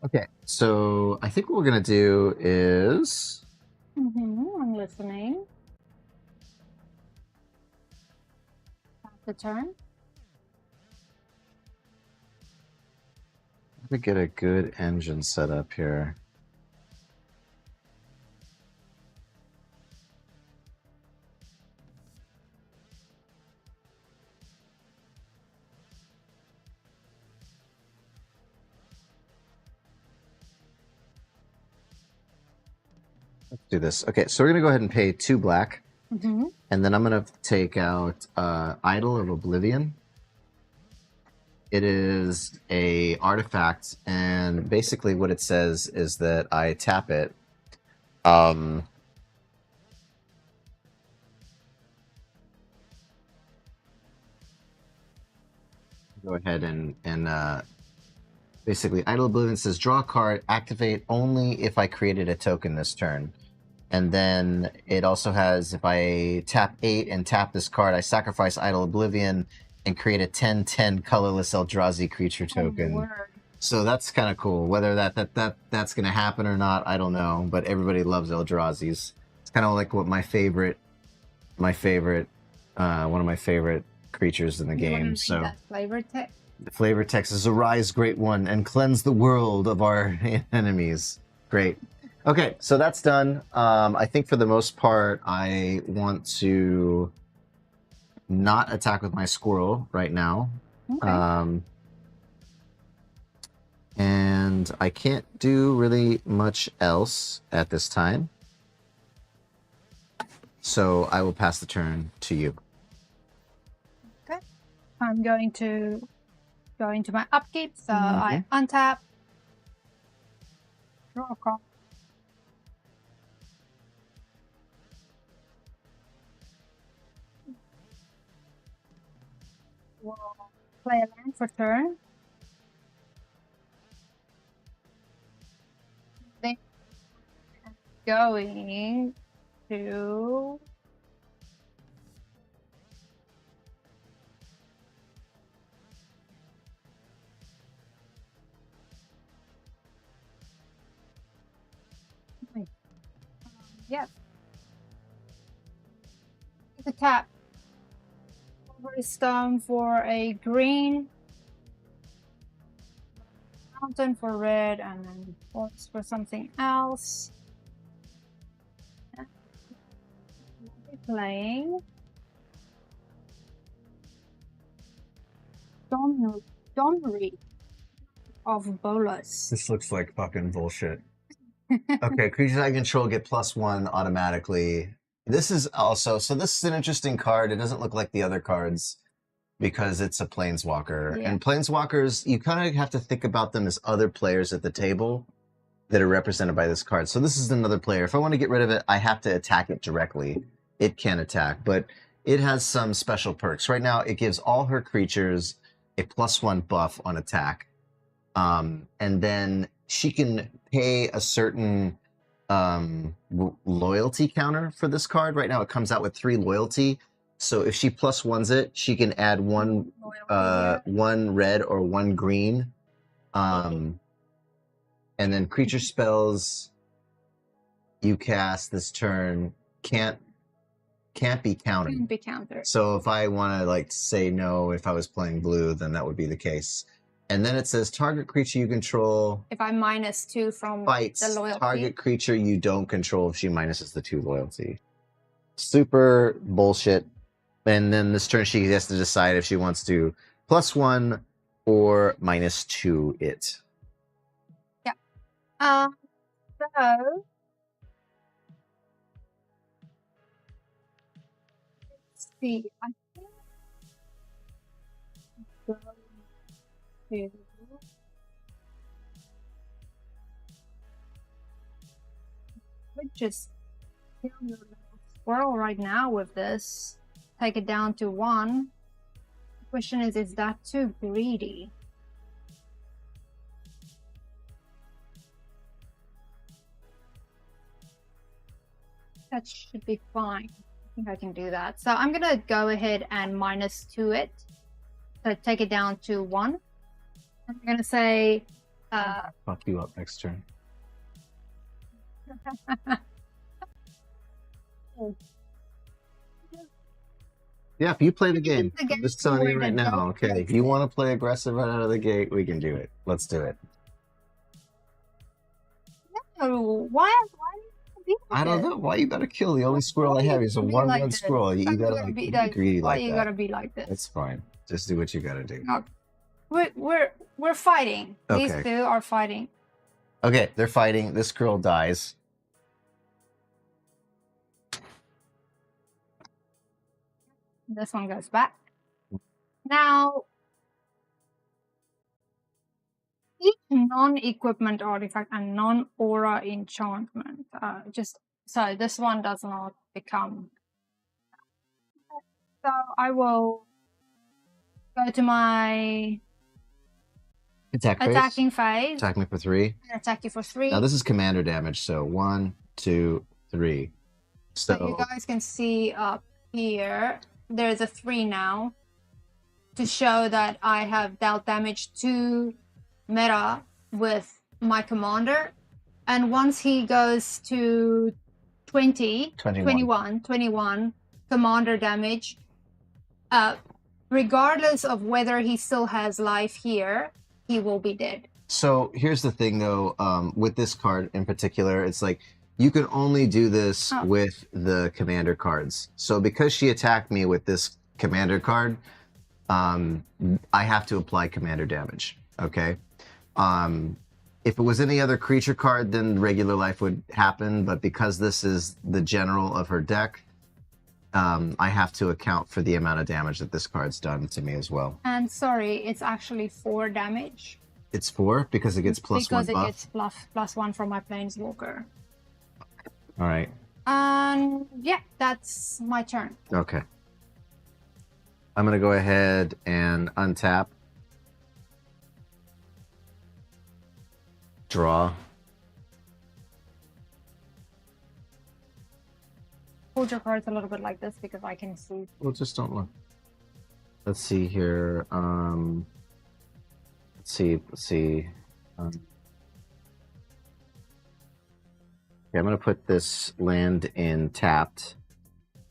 Okay, so I think what we're gonna do is I'm listening. The turn. let me get a good engine set up here. Let's do this. Okay, so we're gonna go ahead and pay 2 black. And then I'm going to take out Idol of Oblivion. It is a artifact, and basically what it says is that I tap it. Go ahead and basically Idol of Oblivion says draw a card, activate only if I created a token this turn. And then it also has, if I tap 8 and tap this card, I sacrifice Idol Oblivion and create a 10/10 colorless Eldrazi creature token. So that's kind of cool. Whether that's going to happen or not, I don't know. But everybody loves Eldrazi's. It's kind of like what one of my favorite creatures in the game. So that flavor text. the flavor text is arise, great one, and cleanse the world of our enemies. Great. Okay, so that's done. I think for the most part, I want to not attack with my squirrel right now. Okay. And I can't do really much else at this time. So I will pass the turn to you. Okay. I'm going to go into my upkeep, so I untap, draw a card. We'll play a land for turn. Then I'm going to yes. The tap. Over a stone for a green. Mountain for red, and then forest for something else. Playing Donnery of Bolas. This looks like fucking bullshit. Okay, creatures I control get +1 automatically. This is also, so this is an interesting card. It doesn't look like the other cards because it's a planeswalker. Yeah. And planeswalkers, you kind of have to think about them as other players at the table that are represented by this card. So this is another player. If I want to get rid of it, I have to attack it directly. It can attack, but it has some special perks. Right now, it gives all her creatures a +1 buff on attack. And then she can pay a certain loyalty counter for this card. Right now, it comes out with 3 loyalty. So if she +1s it, she can add one red or 1 green. And then creature spells you cast this turn can't be countered. Can't be countered. So if I want to like say no, if I was playing blue, then that would be the case. And then it says target creature you control. If I -2 from Fights the loyalty. target creature you don't control if she minuses the 2 loyalty. Super bullshit. And then this turn she has to decide if she wants to +1 or -2 it. So let's see. I think I'm going to would just kill your little squirrel right now with this. Take it down to 1. The question is that too greedy? That should be fine. I think I can do that. So I'm gonna go ahead and -2 it. So take it down to 1. I'm gonna say Fuck you up next turn. Yeah, if you play the game, I'm just telling you right now, okay, if you want to play aggressive right out of the gate, we can do it. Let's do it. No, why I don't know. Why you gotta kill the only squirrel I have is a 1/1 squirrel. You gotta like, be greedy why like you that. gotta be like this? It's fine. Just do what you gotta do. No. We're fighting. These Okay. two are fighting. Okay, they're fighting. This girl dies. This one goes back. Now, each non-equipment artifact and non-aura enchantment. Just so this one does not become. So I will go to my attacking phase. Attack me for 3. And attack you for 3. Now this is commander damage, so 1, 2, 3. So you guys can see up here, there's a 3 now to show that I have dealt damage to meta with my commander. And once he goes to 21 commander damage, regardless of whether he still has life here, he will be dead. So here's the thing, though. With this card in particular, it's like you can only do this with the commander cards. So because she attacked me with this commander card, I have to apply commander damage. Okay. If it was any other creature card, then regular life would happen. But because this is the general of her deck, I have to account for the amount of damage that this card's done to me as well. And sorry, it's actually 4 damage. It's 4 because it gets +1 buff? Because it gets +1 from my Planeswalker. All right. And yeah, that's my turn. Okay. I'm going to go ahead and untap. Draw. Hold your cards a little bit like this because I can see. Well, just don't look. Let's see here. Let's see. Okay, I'm going to put this land in tapped.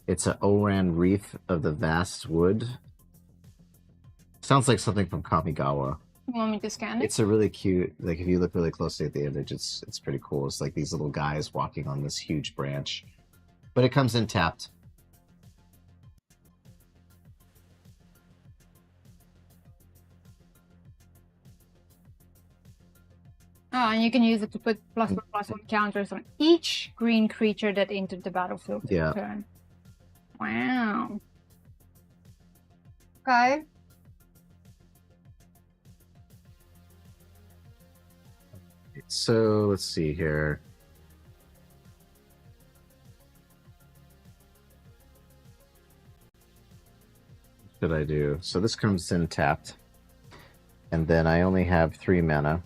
It's an Oran Reef of the Vast Wood. Sounds like something from Kamigawa. You want me to scan it? It's a really cute, like if you look really closely at the image, it's pretty cool. It's like these little guys walking on this huge branch. But it comes in tapped. Oh, and you can use it to put +1/+1 counters on each green creature that entered the battlefield this turn. Wow. Okay. So let's see here. What should I do? So this comes in tapped. And then I only have 3 mana.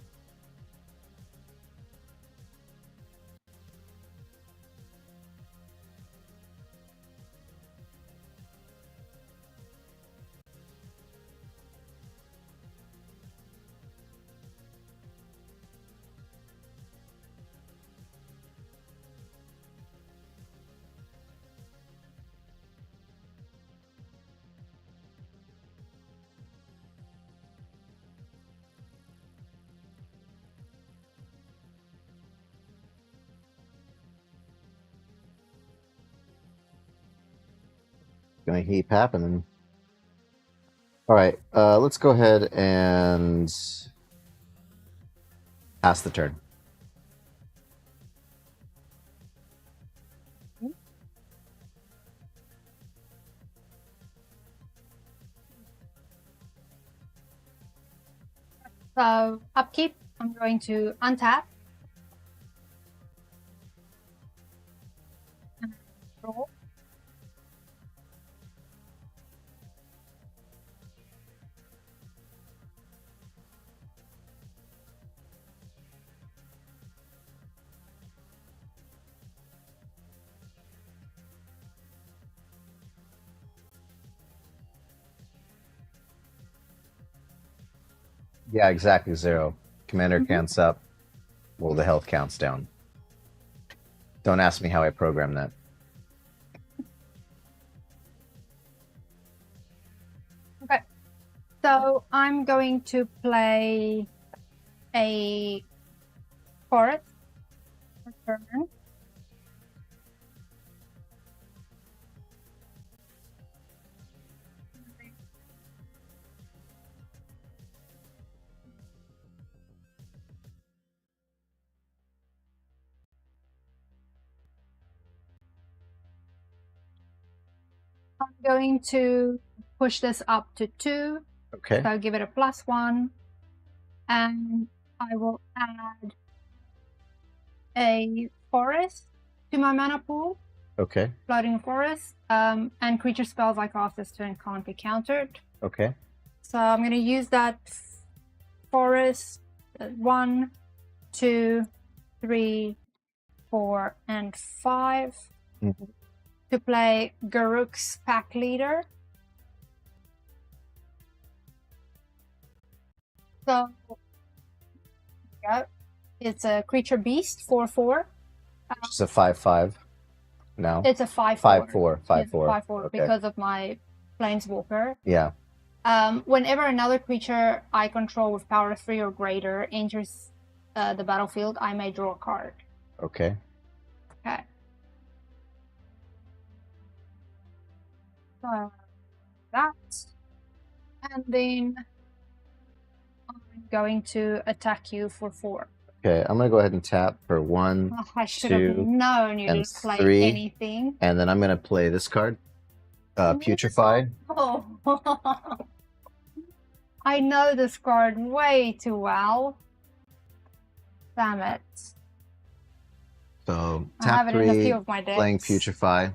Gonna keep happening. All right, let's go ahead and pass the turn. So upkeep, I'm going to untap. And draw. Yeah, exactly 0. Commander counts up. Well, the health counts down. Don't ask me how I programmed that. Okay. So I'm going to play a forest for turn. I'm going to push this up to 2. Okay. So I'll give it a +1. And I will add a forest to my mana pool. Okay. Floating forest. And creature spells I cast this turn can't be countered. Okay. So I'm going to use that forest 1, 2, 3, 4, and 5 to play Garruk's Pack Leader. So, yeah, it's a creature beast, 4/4. It's a 5/5. No. It's a 5/4. 5/4. 5/4. 5/4 Okay. because of my Planeswalker. Yeah. Whenever another creature I control with power 3 or greater enters the battlefield, I may draw a card. Okay. Okay. So that. And then I'm going to attack you for 4. Okay, I'm gonna go ahead and tap for 1, Oh, I should have 2, known you and didn't play 3. anything. And then I'm gonna play this card, Putrefy. Oh. I know this card way too well. Damn it. So I have tap it in a 3, few of my decks. playing Putrefy.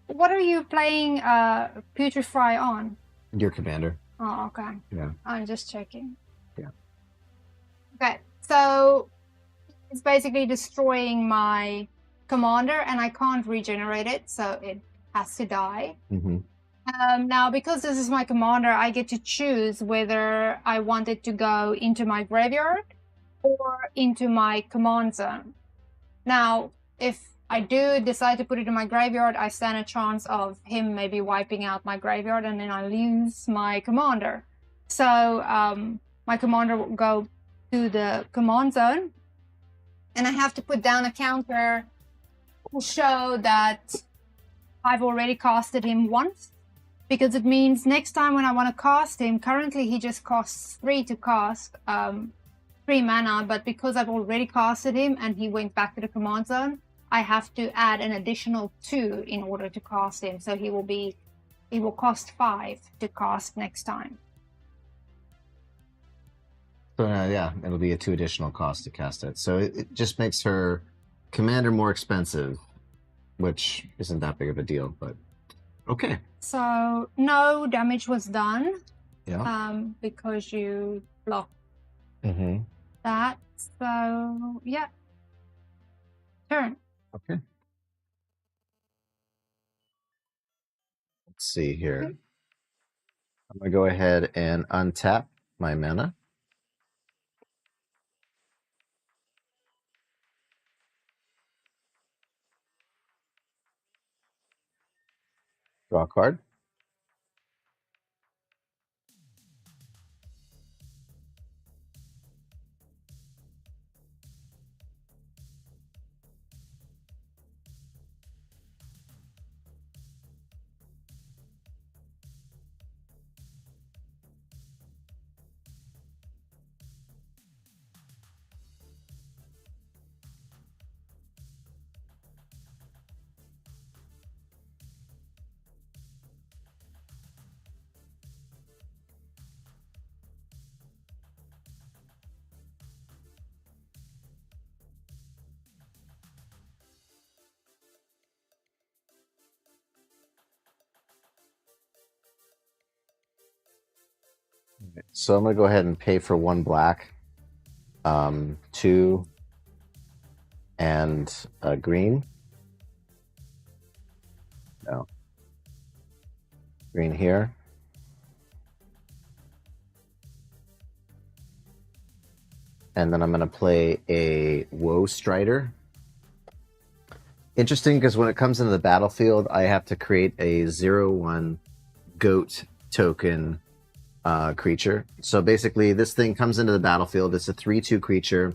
What are you playing Putrefy on? Your commander. Oh, okay. Yeah. I'm just checking. Yeah. Okay, so it's basically destroying my commander, and I can't regenerate it, so it has to die. Mm-hmm. Now, because this is my commander, I get to choose whether I want it to go into my graveyard or into my command zone. Now, if I do decide to put it in my graveyard, I stand a chance of him maybe wiping out my graveyard, and then I lose my commander. So my commander will go to the command zone, and I have to put down a counter to show that I've already casted him once, because it means next time when I want to cast him, currently he just costs 3 to cast, 3 mana, but because I've already casted him and he went back to the command zone, I have to add an additional 2 in order to cast him. So he will cost 5 to cast next time. So yeah, it'll be a 2 additional cost to cast it. So it just makes her commander more expensive, which isn't that big of a deal, but okay. So no damage was done. Yeah. Because you blocked Mm-hmm. that. So yeah. Turn. Okay. Let's see here. Okay. I'm gonna go ahead and untap my mana. Draw a card. So I'm gonna go ahead and pay for 1 black, 2, and a green. No. Green here. And then I'm gonna play a Woe Strider. Interesting, because when it comes into the battlefield, I have to create a 0/1 goat token creature. So basically, this thing comes into the battlefield. It's a 3/2 creature,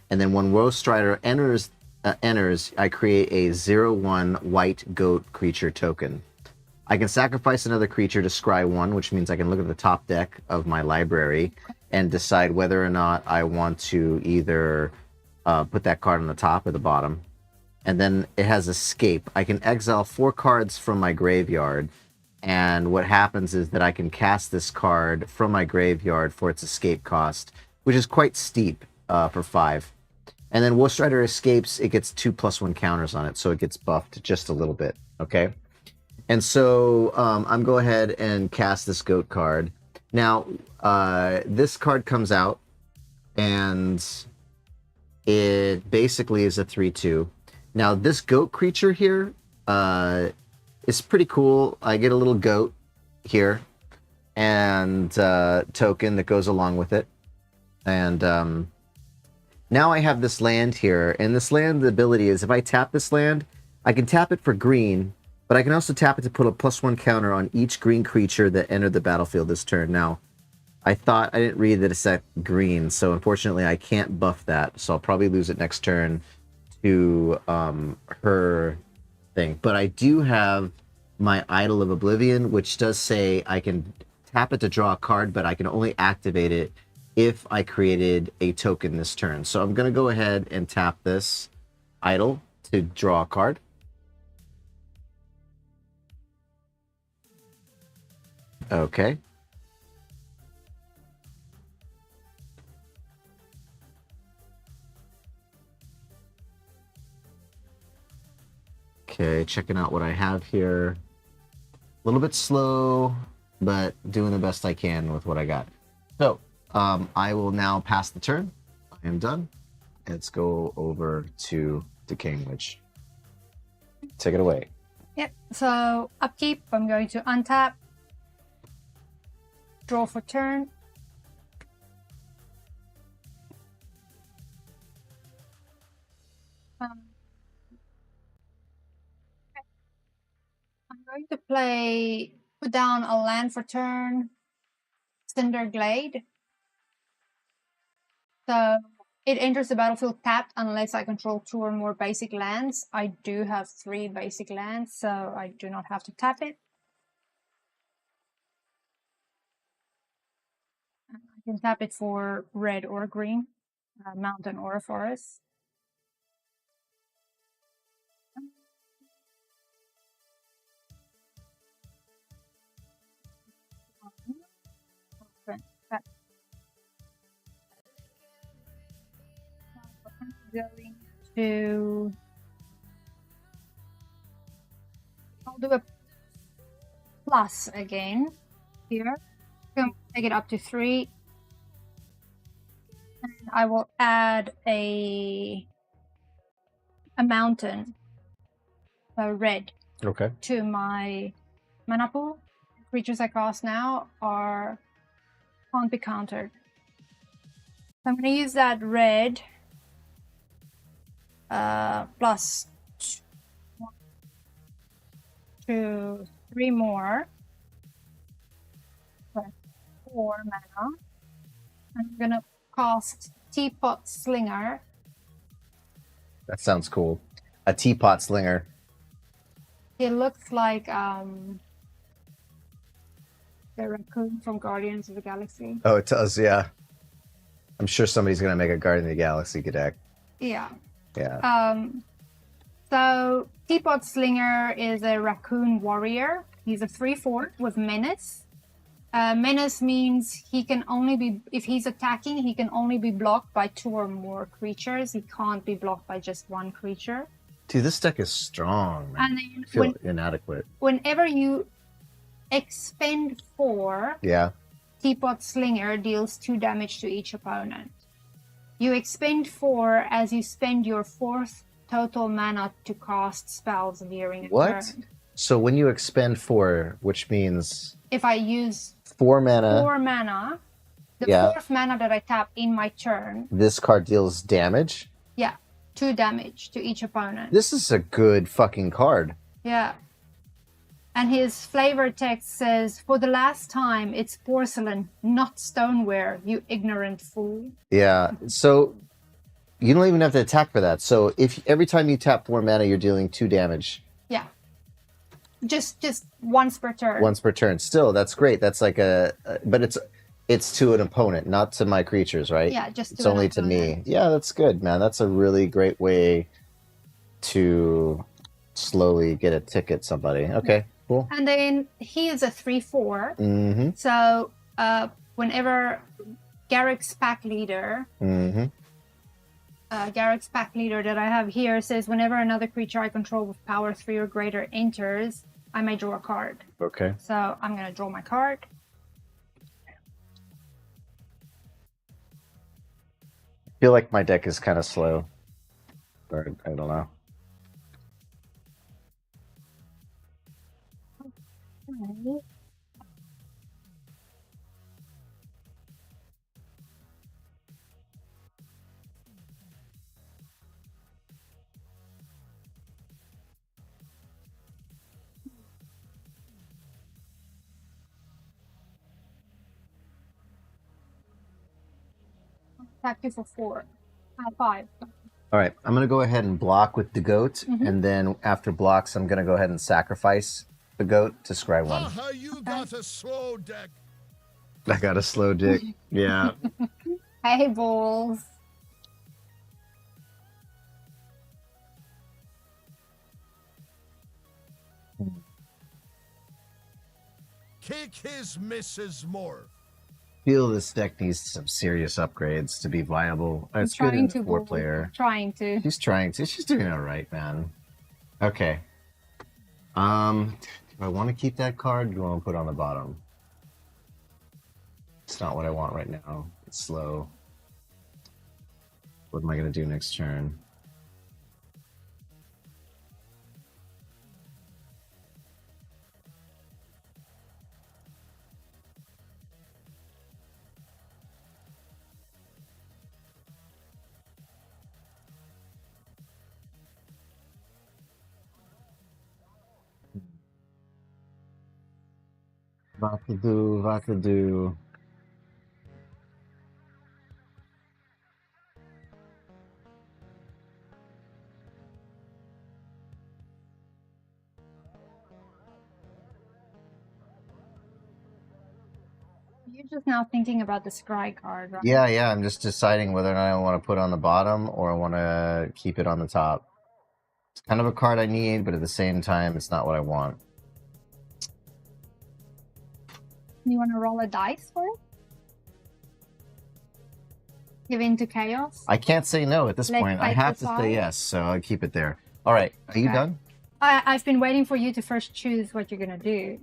and then when Woe Strider enters, I create a 0/1 white goat creature token. I can sacrifice another creature to scry 1, which means I can look at the top deck of my library and decide whether or not I want to either put that card on the top or the bottom. And then it has Escape. I can exile 4 cards from my graveyard, and what happens is that I can cast this card from my graveyard for its escape cost, which is quite steep for 5. And then Woe Strider escapes, it gets 2+1 counters on it, so it gets buffed just a little bit, okay? And so I'm go ahead and cast this goat card. Now, this card comes out, and it basically is a 3/2. Now, this goat creature here is pretty cool. I get a little goat here, and token that goes along with it. And now I have this land here, and this land, the ability is if I tap this land, I can tap it for green, But I can also tap it to put a +1 counter on each green creature that entered the battlefield this turn. Now, I didn't read that it's at green, so unfortunately I can't buff that. So I'll probably lose it next turn to her thing. But I do have my Idol of Oblivion, which does say I can tap it to draw a card, but I can only activate it if I created a token this turn. So I'm going to go ahead and tap this Idol to draw a card. Okay. Okay, checking out what I have here. A little bit slow, but doing the best I can with what I got. So, I will now pass the turn. I am done. Let's go over to Decaying Witch. Take it away. Yep. So upkeep, I'm going to untap, draw for turn. I'm going to put down a land for turn, Cinder Glade. So it enters the battlefield tapped unless I control 2 or more basic lands. I do have 3 basic lands, so I do not have to tap it. I can tap it for red or green, a mountain or a forest. Going to, I'll do a plus again here. Take it up to 3. And I will add a mountain, red, Okay. to my mana pool. Creatures I cast now can't be countered. So I'm going to use that red plus 1, 2, 3 more. 4 mana. I'm going to cast Teapot Slinger. That sounds cool. A Teapot Slinger. It looks like the raccoon from Guardians of the Galaxy. Oh, it does, yeah. I'm sure somebody's going to make a Guardian of the Galaxy deck. Yeah. Yeah. So Teapot Slinger is a raccoon warrior. He's a 3/4 with menace. Menace means he can only be, if he's attacking, he can only be blocked by 2 or more creatures. He can't be blocked by just 1 creature. Dude, this deck is strong, man. And then I feel inadequate. Whenever you expend 4, Yeah. Teapot Slinger deals 2 damage to each opponent. You expend 4 as you spend your 4th total mana to cast spells during a turn. So when you expend 4, which means if I use 4 mana, 4 mana, the Yeah. 4th mana that I tap in my turn, this card deals damage. yeah, 2 damage to each opponent. This is a good fucking card. Yeah. And his flavor text says, "For the last time, it's porcelain, not stoneware, you ignorant fool." Yeah. So you don't even have to attack for that. So if every time you tap 4 mana, you're dealing 2 damage. Yeah. Just once per turn. Once per turn. Still, that's great. That's like but it's to an opponent, not to my creatures, right? Yeah, just it's only to me. Yeah, that's good, man. That's a really great way to slowly get a ticket somebody. Okay, cool. And then he is a 3/4. Mm-hmm. So whenever Garrick's pack leader, Garrick's pack leader that I have here says, whenever another creature I control with power 3 or greater enters, I may draw a card. Okay. So I'm going to draw my card. I feel like my deck is kind of slow. Or, I don't know. Okay. Tap you for 4. 5. All right, I'm going to go ahead and block with the goat, and then after blocks, I'm going to go ahead and sacrifice the goat to scry 1. You got a slow deck. I got a slow dick. Yeah. Hey, balls. Kick his Mrs. Morph. Feel this deck needs some serious upgrades to be viable. It's good in 4-player. Trying to. She's trying to. She's doing all right, man. Okay. Do I want to keep that card? Or do I want to put it on the bottom? It's not what I want right now. It's slow. What am I going to do next turn? What to do? You're just now thinking about the scry card, right? Yeah, I'm just deciding whether or not I want to put it on the bottom or I want to keep it on the top. It's kind of a card I need, but at the same time, it's not what I want. You want to roll a dice for it? Give in to chaos? I can't say no at this Like point. I have to say yes, so I'll keep it there. All right, are you done? I've been waiting for you to first choose what you're going to do.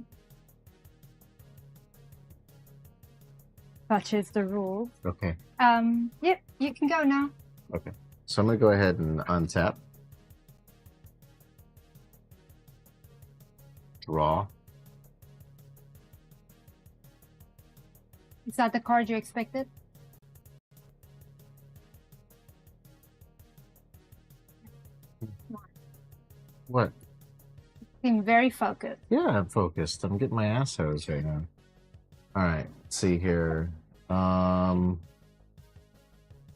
Such is the rule. Okay. Yep, you can go now. Okay. So I'm going to go ahead and untap. Draw. Is that the card you expected? What? Seem very focused. Yeah, I'm focused. I'm getting my ass hosed right now. All right, let's see here. I'm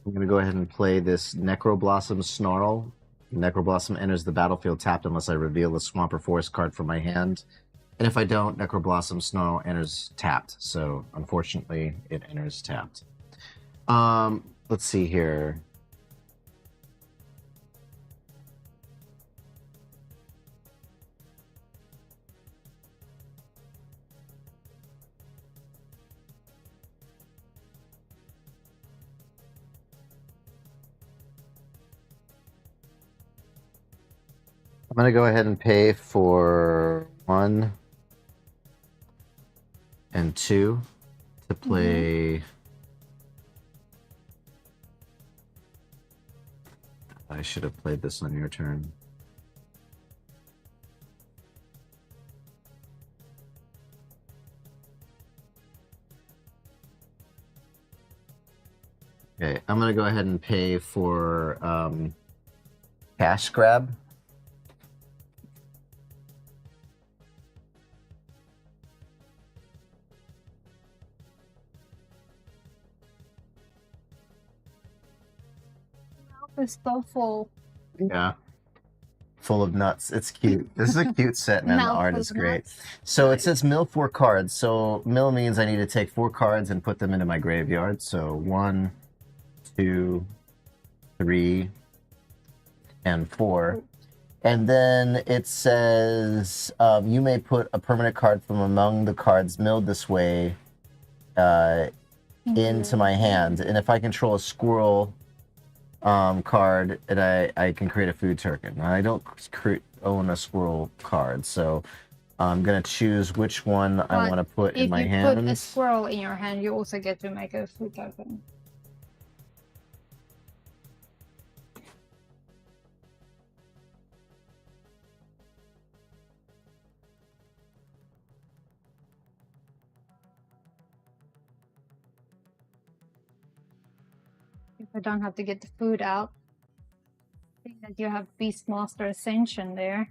going to go ahead and play this Necroblossom Snarl. Necroblossom enters the battlefield tapped unless I reveal a Swamp or Forest card from my hand. And if I don't, Necroblossom Snarl enters tapped. So, unfortunately, it enters tapped. Let's see here. I'm going to go ahead and pay for 1 and 2 to play. I should have played this on your turn. Okay, I'm going to go ahead and pay for cash grab. It's so full. Yeah. Full of nuts. It's cute. This is a cute set, man. The Mouth art full is of great. nuts. So it says mill 4 cards. So mill means I need to take 4 cards and put them into my graveyard. So 1, 2, 3, and 4. And then it says you may put a permanent card from among the cards milled this way into my hand. And if I control a squirrel card, and I can create a food token. Now, I don't own a squirrel card, so I'm gonna choose which one I want to put in my hand. If you put a squirrel in your hand, you also get to make a food token. If I don't have to get the food out. I think that you have Beastmaster Ascension there.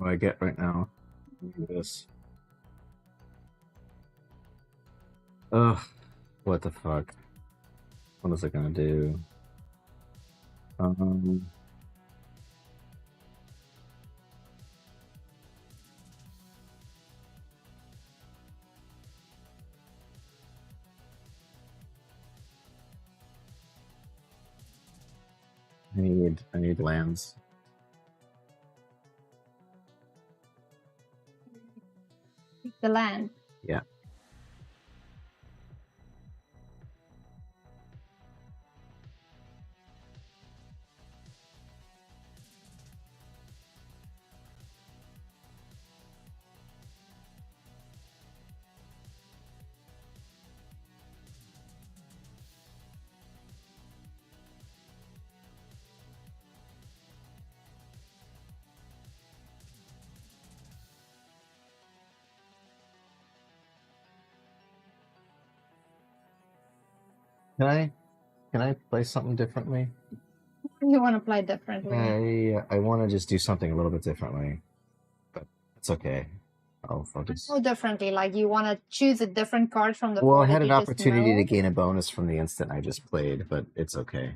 What do I get right now? This. Ugh. What the fuck? What is it gonna do? I need lands. The land. Yeah. Can I play something differently? You want to play differently? I want to just do something a little bit differently, but it's okay. I'll focus. So differently, like you want to choose a different card from the. Well, I four had that an you just opportunity to know? gain a bonus from the instant I just played, but it's okay.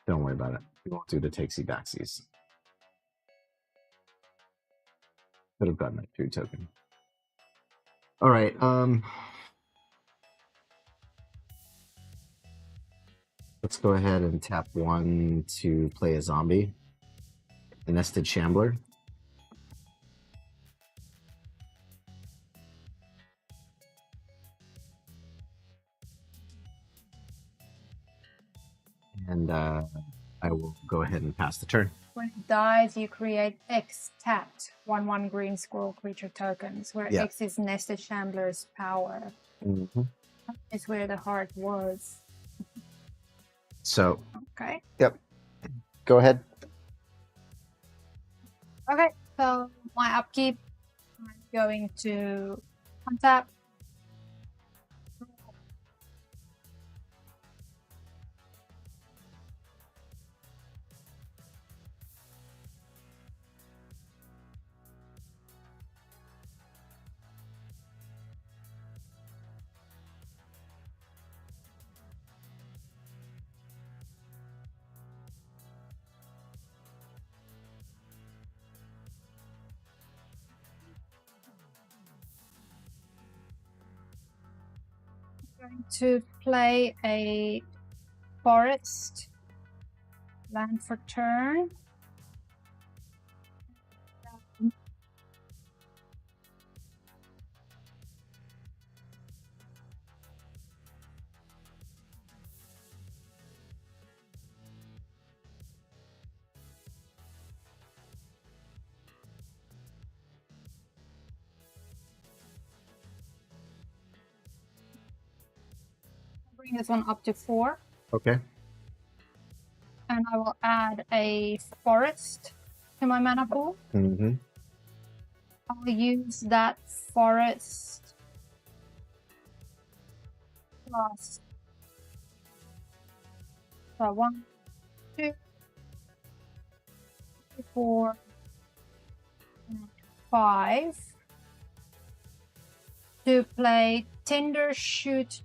Don't worry about it. We won't do the takesy backsies. Could have gotten that 2 token. All right. Let's go ahead and tap 1 to play a zombie. The Nested Shambler. And I will go ahead and pass the turn. When it dies, you create X tapped 1/1 green squirrel creature tokens, where Yeah. X is Nested Shambler's power. Mm-hmm. Is where the heart was. So, Okay. yep. Go ahead. Okay. So my upkeep, I'm going to untap. Going to play a forest land for turn. Bring this one up to 4. Okay. And I will add a forest to my mana pool. Mm-hmm. I'll use that forest plus. So 1, 2, 3, 4, 5 to play Tinder Shoot.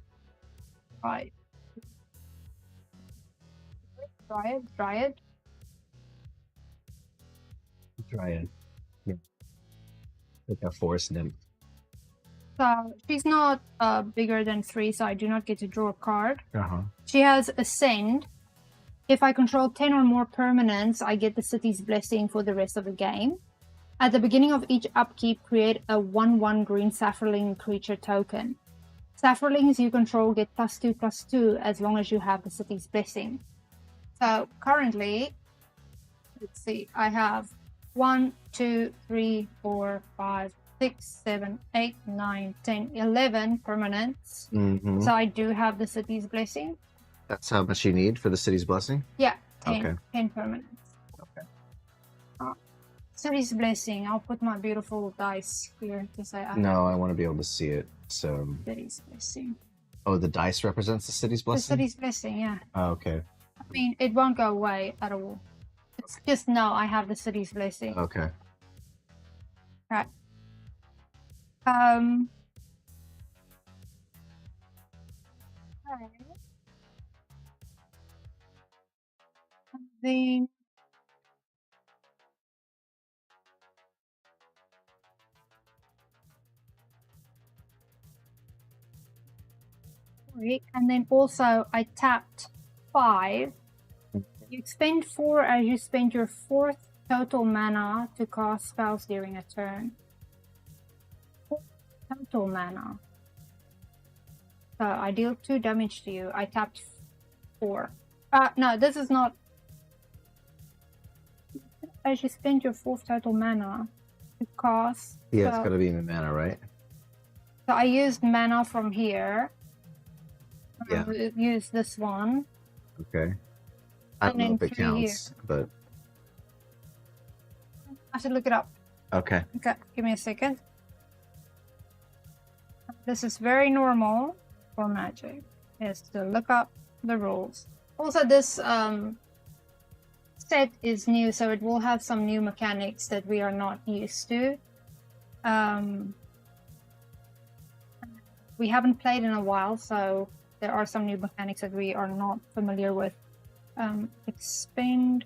Right. Dryad. Dryad. Yeah. Like a forest nymph. So she's not bigger than 3, so I do not get to draw a card. Uh-huh. She has Ascend. If I control 10 or more permanents, I get the city's blessing for the rest of the game. At the beginning of each upkeep, create a 1/1 green Saffroling creature token. Saffrolings you control get +2/+2 as long as you have the city's blessing. So currently, let's see, I have 1, 2, 3, 4, 5, 6, 7, 8, 9, 10, 11 permanents. Mm-hmm. So I do have the city's blessing. That's how much you need for the city's blessing? Yeah, 10, Okay. 10 permanents. Okay. City's blessing. I'll put my beautiful dice here to say I No, I want to be able to see it. So, have city's blessing. oh, the dice represents the city's The blessing? city's blessing, yeah. Oh, okay. I mean, it won't go away at all. Just no, I have the city's blessing. Okay. Right. Okay. Then and then also I tapped 5. You expend 4 as you spend your 4th total mana to cast spells during a turn. 4 total mana. So I deal 2 damage to you. I tapped 4. No, this is not. As you spend your 4th total mana to cast. Yeah, it's gotta be in the mana, right? So I used mana from here. Yeah. Use this one. Okay. I don't And know then if it 3 here. counts, but I should look it up. okay. Okay, give me a second. This is very normal for Magic, is to look up the rules. Also, this set is new, so it will have some new mechanics that we are not used to. We haven't played in a while, so there are some new mechanics that we are not familiar with. Expend.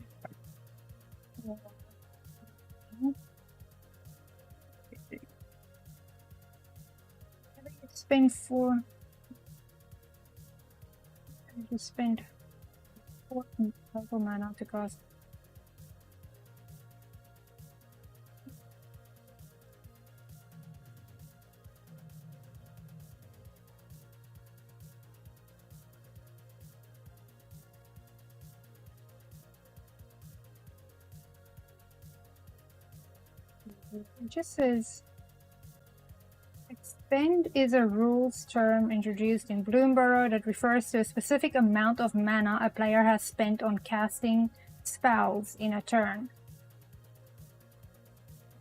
Spend 4. You spend 4 total mana to cast. It just says expend is a rules term introduced in Bloomburrow that refers to a specific amount of mana a player has spent on casting spells in a turn.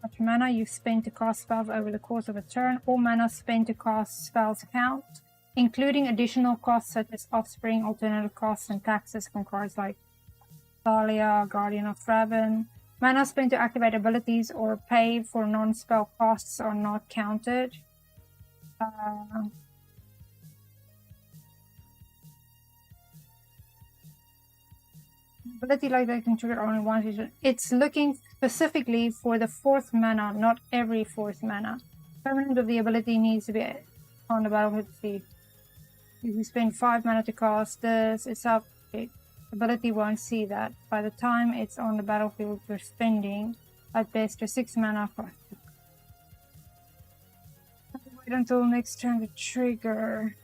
How much mana you've spent to cast spells over the course of a turn. All mana spent to cast spells count, including additional costs such as offspring, alternative costs, and taxes from cards like Thalia, Guardian of Thraben. Mana spent to activate abilities or pay for non-spell costs are not counted. Ability like that can trigger only once. It's looking specifically for the 4th mana, not every 4th mana. Permanent of the ability needs to be on the battlefield. See, if you spend 5 mana to cast this, it's up. Ability won't see that. By the time it's on the battlefield, you're spending at best your 6 mana for. Wait until next turn to trigger.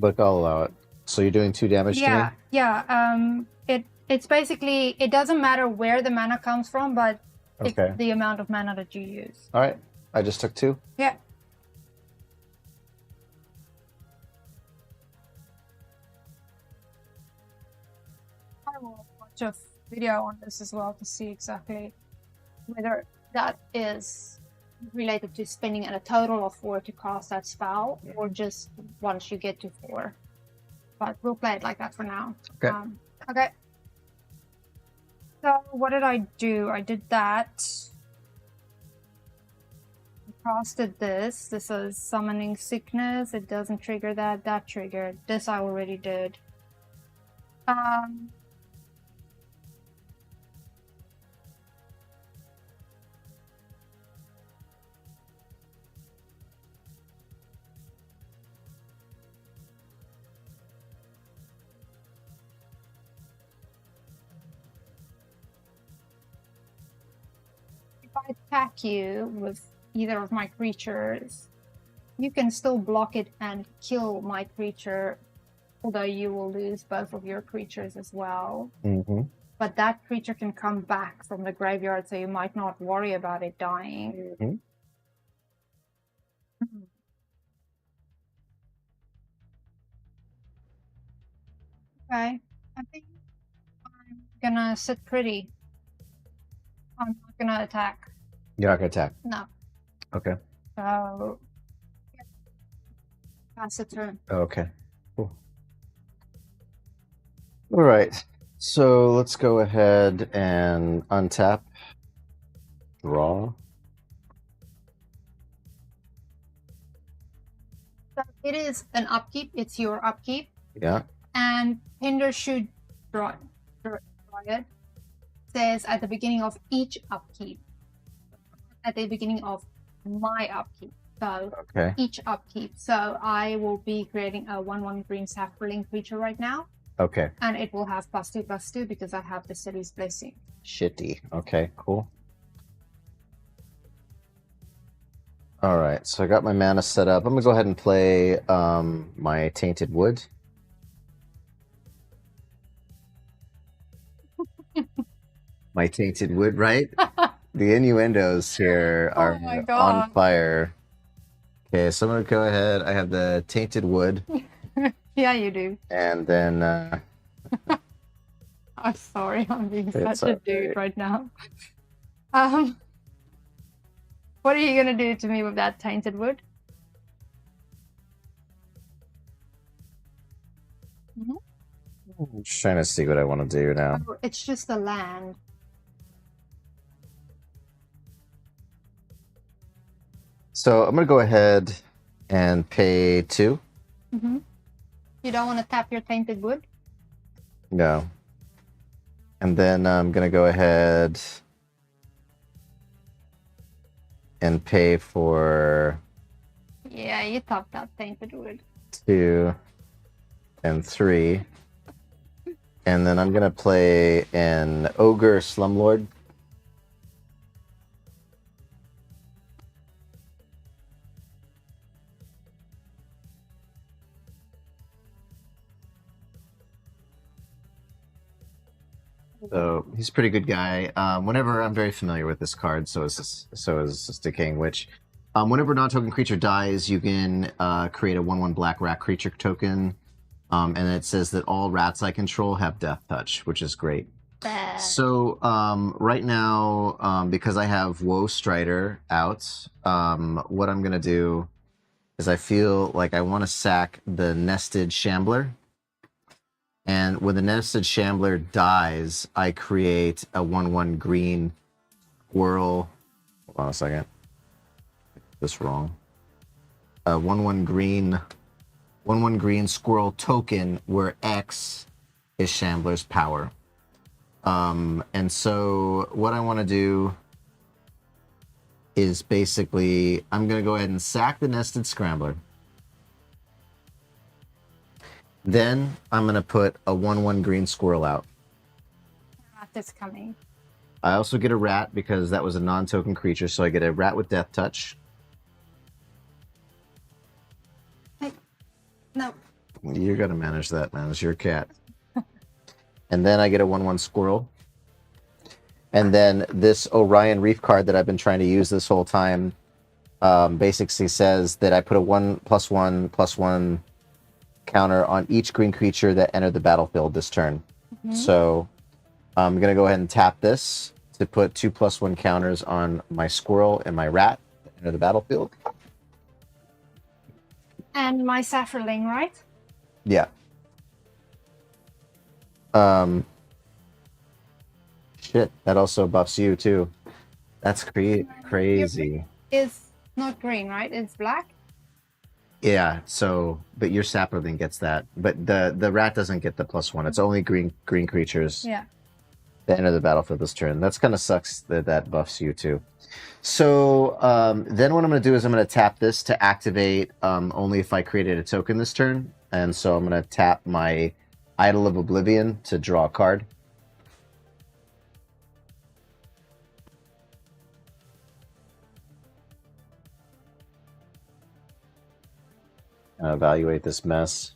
But I'll allow it. So you're doing 2 damage to me? Yeah. It's basically, it doesn't matter where the mana comes from, but Okay. it's the amount of mana that you use. All right. I just took 2. Yeah. I will watch a video on this as well to see exactly whether that is related to spending a total of 4 to cast that spell, or just once you get to 4. But we'll play it like that for now. Okay. Okay. So what did I do? I did that. I casted this. This is summoning sickness. It doesn't trigger that. That triggered. This I already did. If I attack you with either of my creatures, you can still block it and kill my creature, although you will lose both of your creatures as well. Mm-hmm. But that creature can come back from the graveyard, so you might not worry about it dying. Mm-hmm. Okay, I think I'm gonna sit pretty. I'm not gonna attack. You're not going to attack? No. Okay. So pass a turn. Okay. Cool. All right. So let's go ahead and untap. Draw. So it is an upkeep. It's your upkeep, Yeah. and Pinder should draw it. Says at the beginning of each upkeep. At the beginning of my upkeep. So Okay. each upkeep. So I will be creating a 1/1 green sapling creature right now, Okay. and it will have +2/+2 because I have the city's blessing. Shitty. Okay. Cool. All right. So I got my mana set up. I'm gonna go ahead and play my Tainted Wood. My Tainted Wood, right? The innuendos here are Oh my on God. fire. Okay, so I'm gonna go ahead. I have the Tainted Wood, Yeah, you do. and then I'm sorry, I'm being It's such a dude alright. right now. What are you gonna do to me with that tainted wood? I'm just trying to see what I want to do now. Oh, it's just a land. So I'm gonna go ahead and pay 2. You don't want to tap your tainted wood? No. And then I'm gonna go ahead and pay for Yeah, you tap that tainted wood. 2 and 3. And then I'm gonna play an Ogre Slumlord. So he's a pretty good guy. Whenever I'm very familiar with this card, so is this Decaying Witch. Whenever a non-token creature dies, you can create a 1/1 black rat creature token, and it says that all rats I control have Death Touch, which is great. So right now, because I have Woe Strider out, what I'm gonna do is I feel like I want to sack the Nested Shambler. And when the Nested Shambler dies, I create a 1/1 green squirrel. Hold on a second. This wrong. A 1/1 green squirrel token where X is Shambler's power. And so what I want to do is basically I'm going to go ahead and sack the Nested Scrambler. Then I'm going to put a 1/1 green squirrel out. Rat is coming. I also get a rat because that was a non-token creature, so I get a rat with Death Touch. Hey, no. You got to manage that, man. It's your cat. And then I get a 1/1 squirrel. And then this Orion Reef card that I've been trying to use this whole time basically says that I put a 1/1/1/1 counter on each green creature that entered the battlefield this turn. So I'm going to go ahead and tap this to put 2/1 counters on my squirrel and my rat that enter the battlefield. And my Saffroling, right? Yeah. Shit, that also buffs you too. That's crazy. It's not green, right? It's black. Yeah, so but your sapling gets that. But the rat doesn't get the +1. It's only green creatures Yeah. that enter the battlefield this turn. That's kind of sucks that buffs you too. So then what I'm going to do is I'm going to tap this to activate only if I created a token this turn. And so I'm going to tap my Idol of Oblivion to draw a card. Evaluate this mess.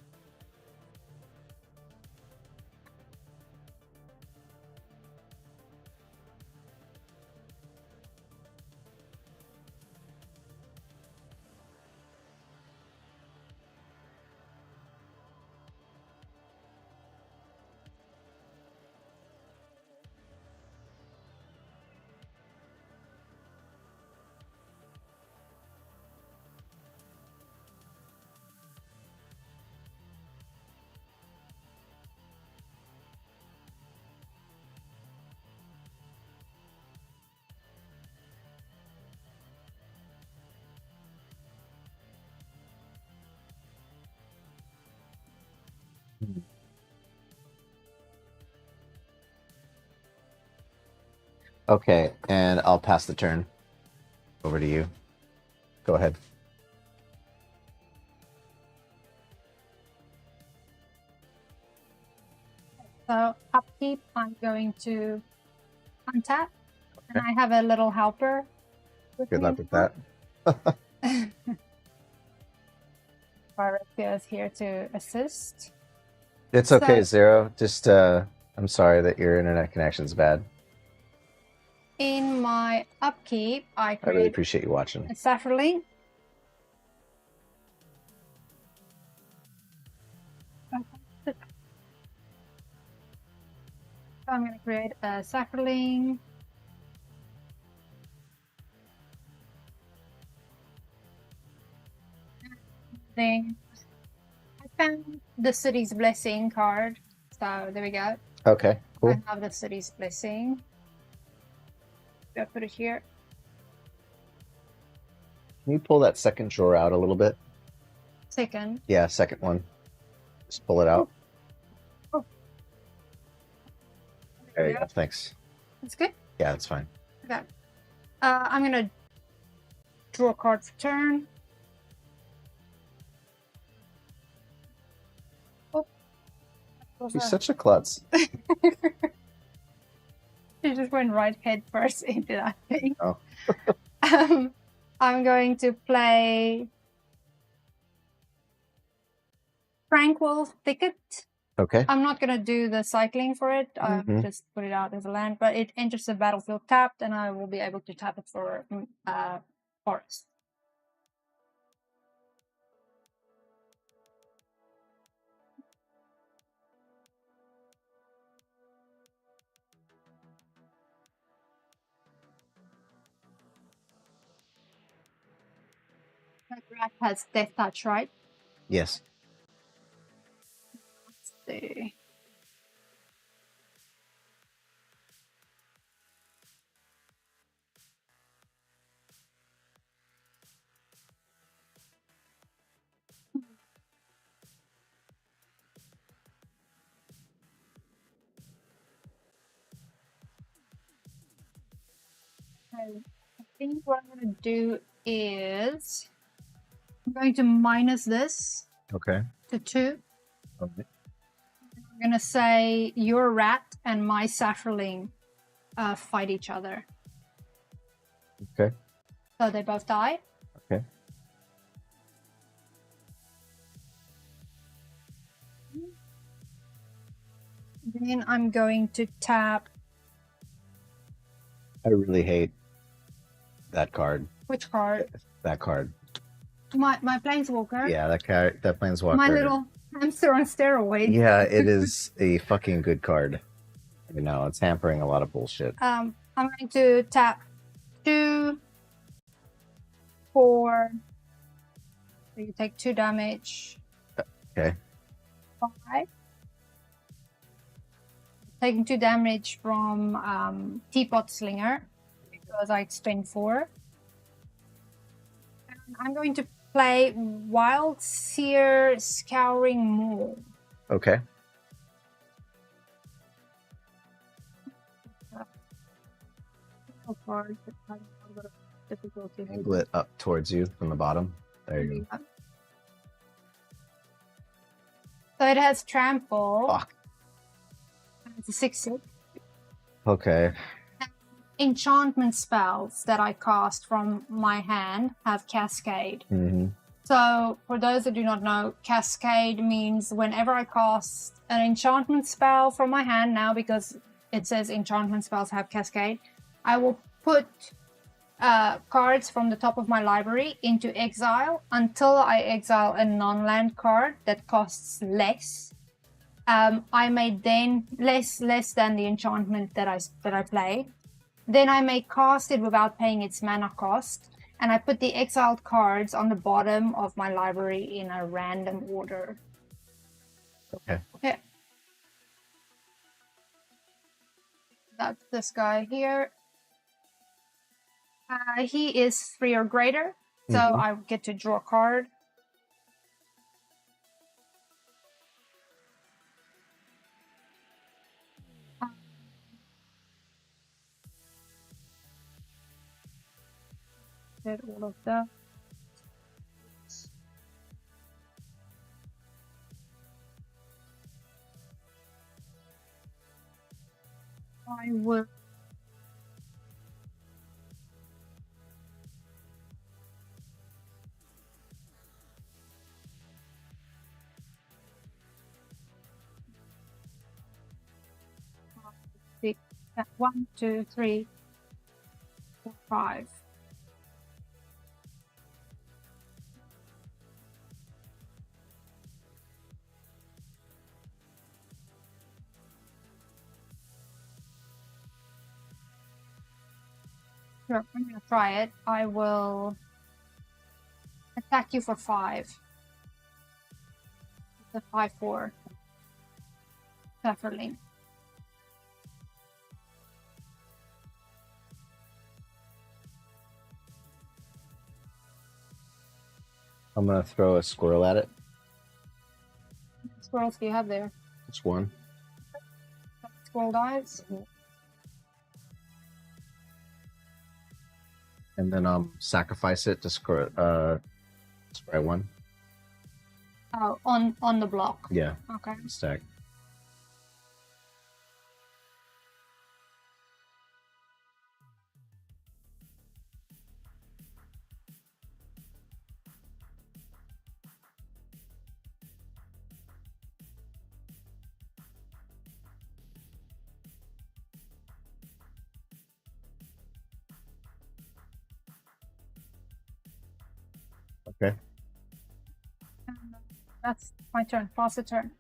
Okay, and I'll pass the turn over to you. Go ahead. So upkeep, I'm going to untap, and Okay. I have a little helper. Good luck with that. Phyrexia is here to assist. It's okay, So- Zero. Just I'm sorry that your internet connection's bad. In my upkeep, I I really create appreciate you watching. a Saffron. So I'm going to create a Saffron. Then I found the City's Blessing card. So there we go. Okay, cool. I have the City's Blessing. I'll put it here. Can you pull that second drawer out a little bit? Second. Yeah, second one. Just pull it out. Oh. There you go. Thanks. That's good. Yeah, that's fine. Okay. I'm gonna draw a card for turn. Oh. You're such a klutz. She just went right head first into that thing. Oh. I'm going to play Tranquil Thicket. Okay. I'm not going to do the cycling for it. Mhm. Just put it out as a land, but it enters the battlefield tapped, and I will be able to tap it for forest. That rat has Death Touch, right? Yes. Let's see. So I think what I'm going to do is I'm going to minus this Okay. to 2. Okay. I'm going to say your rat and my saffron fight each other. Okay. So they both die. Okay. Then I'm going to tap I really hate that card. which card? That card. My planeswalker. Yeah, that card. That planeswalker. My little hamster on steroids. Yeah, it is a fucking good card. You know, it's hampering a lot of bullshit. I'm going to tap 2, 4. So you take 2 damage. Okay. 5. Taking 2 damage from Teapot Slinger because I spend 4. And I'm going to play Wild Seer Scouring Maw. Okay. Card, but having a little bit of difficulty. Angle it up towards you from the bottom. There you go. So it has Trample. Fuck. It's a 6/6. Okay. Enchantment spells that I cast from my hand have Cascade. Mm-hmm. So, for those that do not know, Cascade means whenever I cast an enchantment spell from my hand now, because it says enchantment spells have Cascade, I will put cards from the top of my library into exile until I exile a non-land card that costs less. I may then less than the enchantment that I play. Then I may cast it without paying its mana cost, and I put the exiled cards on the bottom of my library in a random order. Okay. Okay. That's this guy here. He is 3 or greater, so I get to draw a card. Did all of that. I will. Six, 1, 2, 3, 4, 5. Sure, I'm gonna try it. I will attack you for 5. The 5/4. Pfefferling. I'm gonna throw a squirrel at it. How many squirrels do you have there? Just one. Squirrel dies. And then sacrifice it to scry one. Oh, on the block. Yeah. Okay. Stack. Okay. That's my turn. Pass the turn.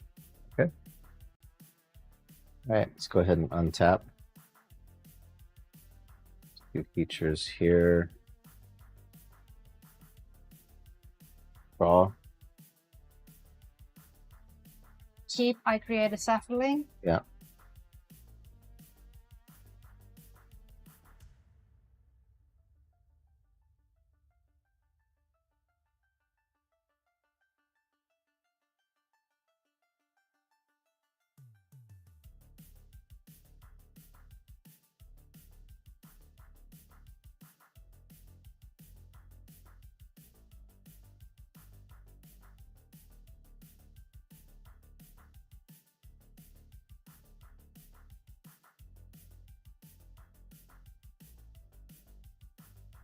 Okay. All right. Let's go ahead and untap. Few features here. Draw. Keep. I create a sapling. Yeah.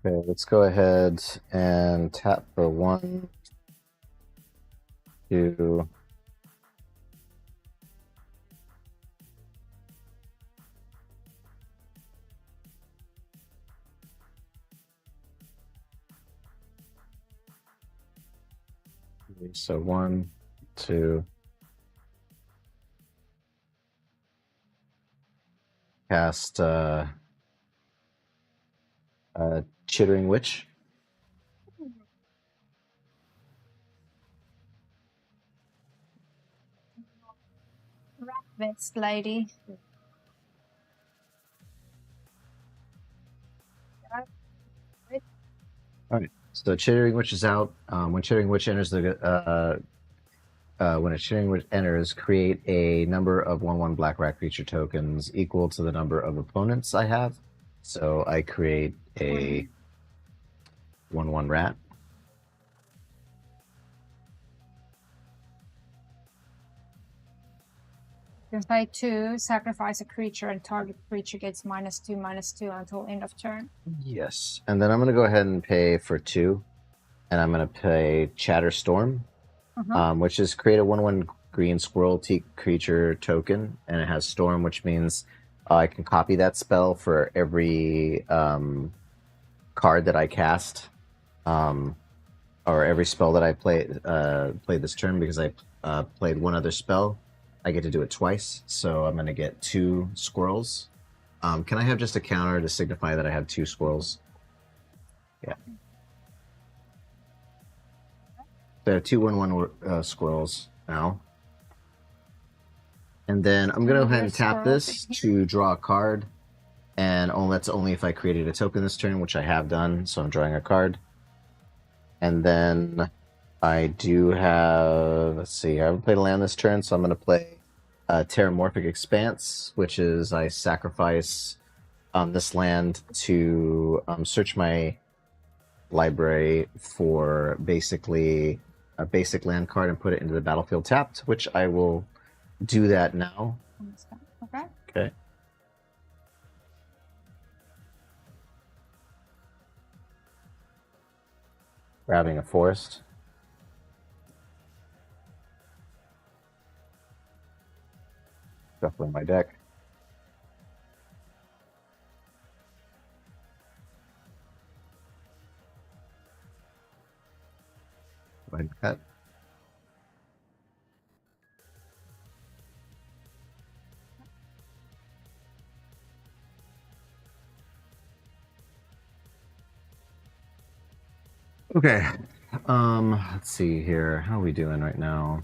Okay, let's go ahead and tap for 1, 2. So 1, 2. Cast Chittering Witch. Vest lady. All right. So Chittering Witch is out. When Chittering Witch enters when a Chittering Witch enters, create a number of 1/1 black rat creature tokens equal to the number of opponents I have. So I create a 1/1 rat. You can pay 2, sacrifice a creature, and target creature gets -2/-2 until end of turn. Yes. And then I'm going to go ahead and pay for 2. And I'm going to play Chatterstorm, which is create a 1/1 green squirrel creature token. And it has Storm, which means I can copy that spell for every card that I cast. Or every spell that I play this turn, because I played one other spell. I get to do it twice, so I'm going to get 2 squirrels. Can I have just a counter to signify that I have 2 squirrels? Yeah. So I have 2 1/1 squirrels now. And then I'm going to go ahead and tap this to draw a card. And that's only if I created a token this turn, which I have done, so I'm drawing a card. And then I do have, let's see, I haven't played a land this turn, so I'm going to play Terramorphic Expanse, which is I sacrifice this land to search my library for basically a basic land card and put it into the battlefield tapped, which I will do that now. Okay. Okay. Grabbing a forest. Shuffling my deck. Like that. Okay. Let's see here. How are we doing right now?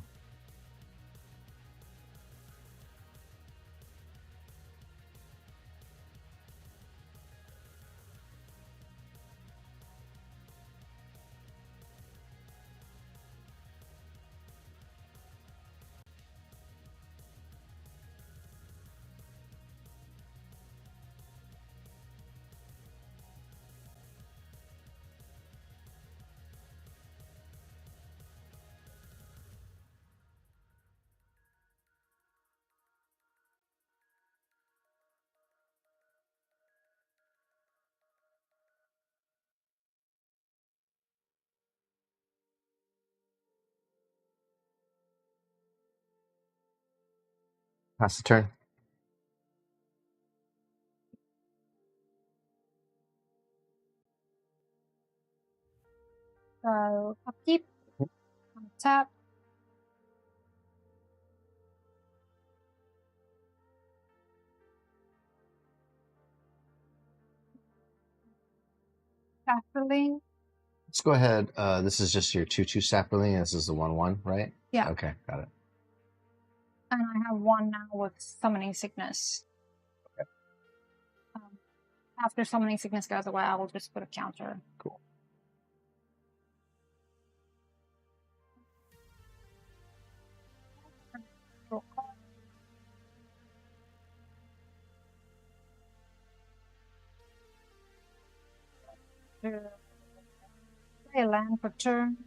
Pass the turn. So upkeep, tap. Sapling. Let's go ahead. This is just your 2/2 sapling. This is the 1/1, right? Yeah. Okay, got it. And I have one now with Summoning Sickness. Okay. After Summoning Sickness goes away, I will just put a counter. Cool. Play a land for turn.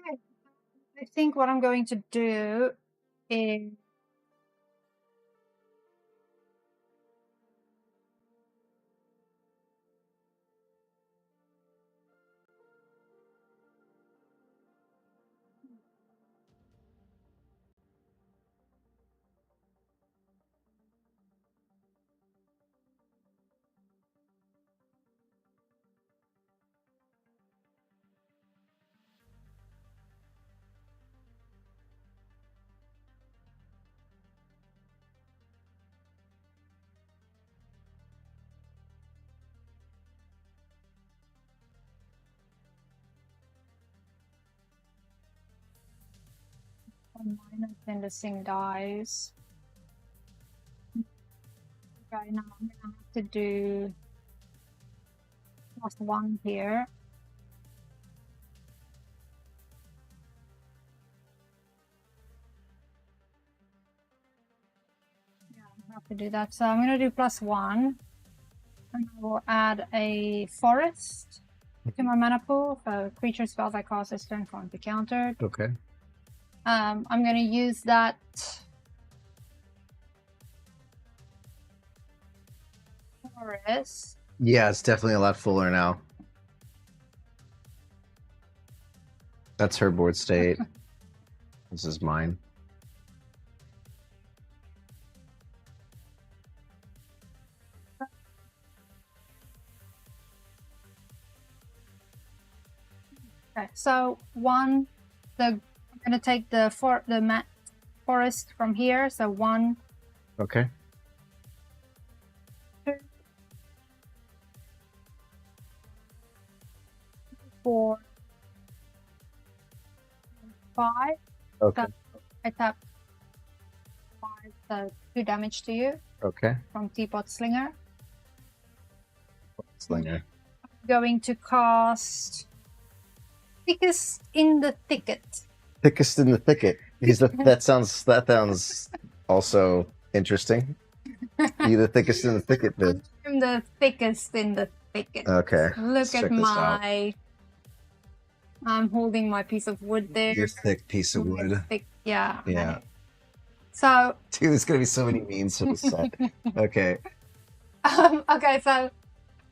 Okay. I think what I'm going to do is minus then the thing dies. Okay, now I'm gonna have to do +1 here. Yeah, I have to do that. So I'm gonna do +1. And I will add a forest to my mana pool. So creature spells I cast this turn can't be countered. Okay. I'm gonna use that forest. Yeah, it's definitely a lot fuller now. That's her board state. This is mine. Okay, so I'm gonna take the forest from here. So 1, Okay. 2, 4, 5. Okay. So I tap 5, so 2 damage to you Okay. from Teapot Slinger. Slinger. Going to cast Thickest in the Thicket. Thickest in the thicket. That sounds also interesting. You the thickest in the thicket, then. I'm the thickest in the thicket. Okay. Look let's at check this out. my. I'm holding my piece of wood there. Your thick piece of wood. Thick, yeah. Yeah. So. Dude, there's gonna be so many memes for this set. Okay. Okay, so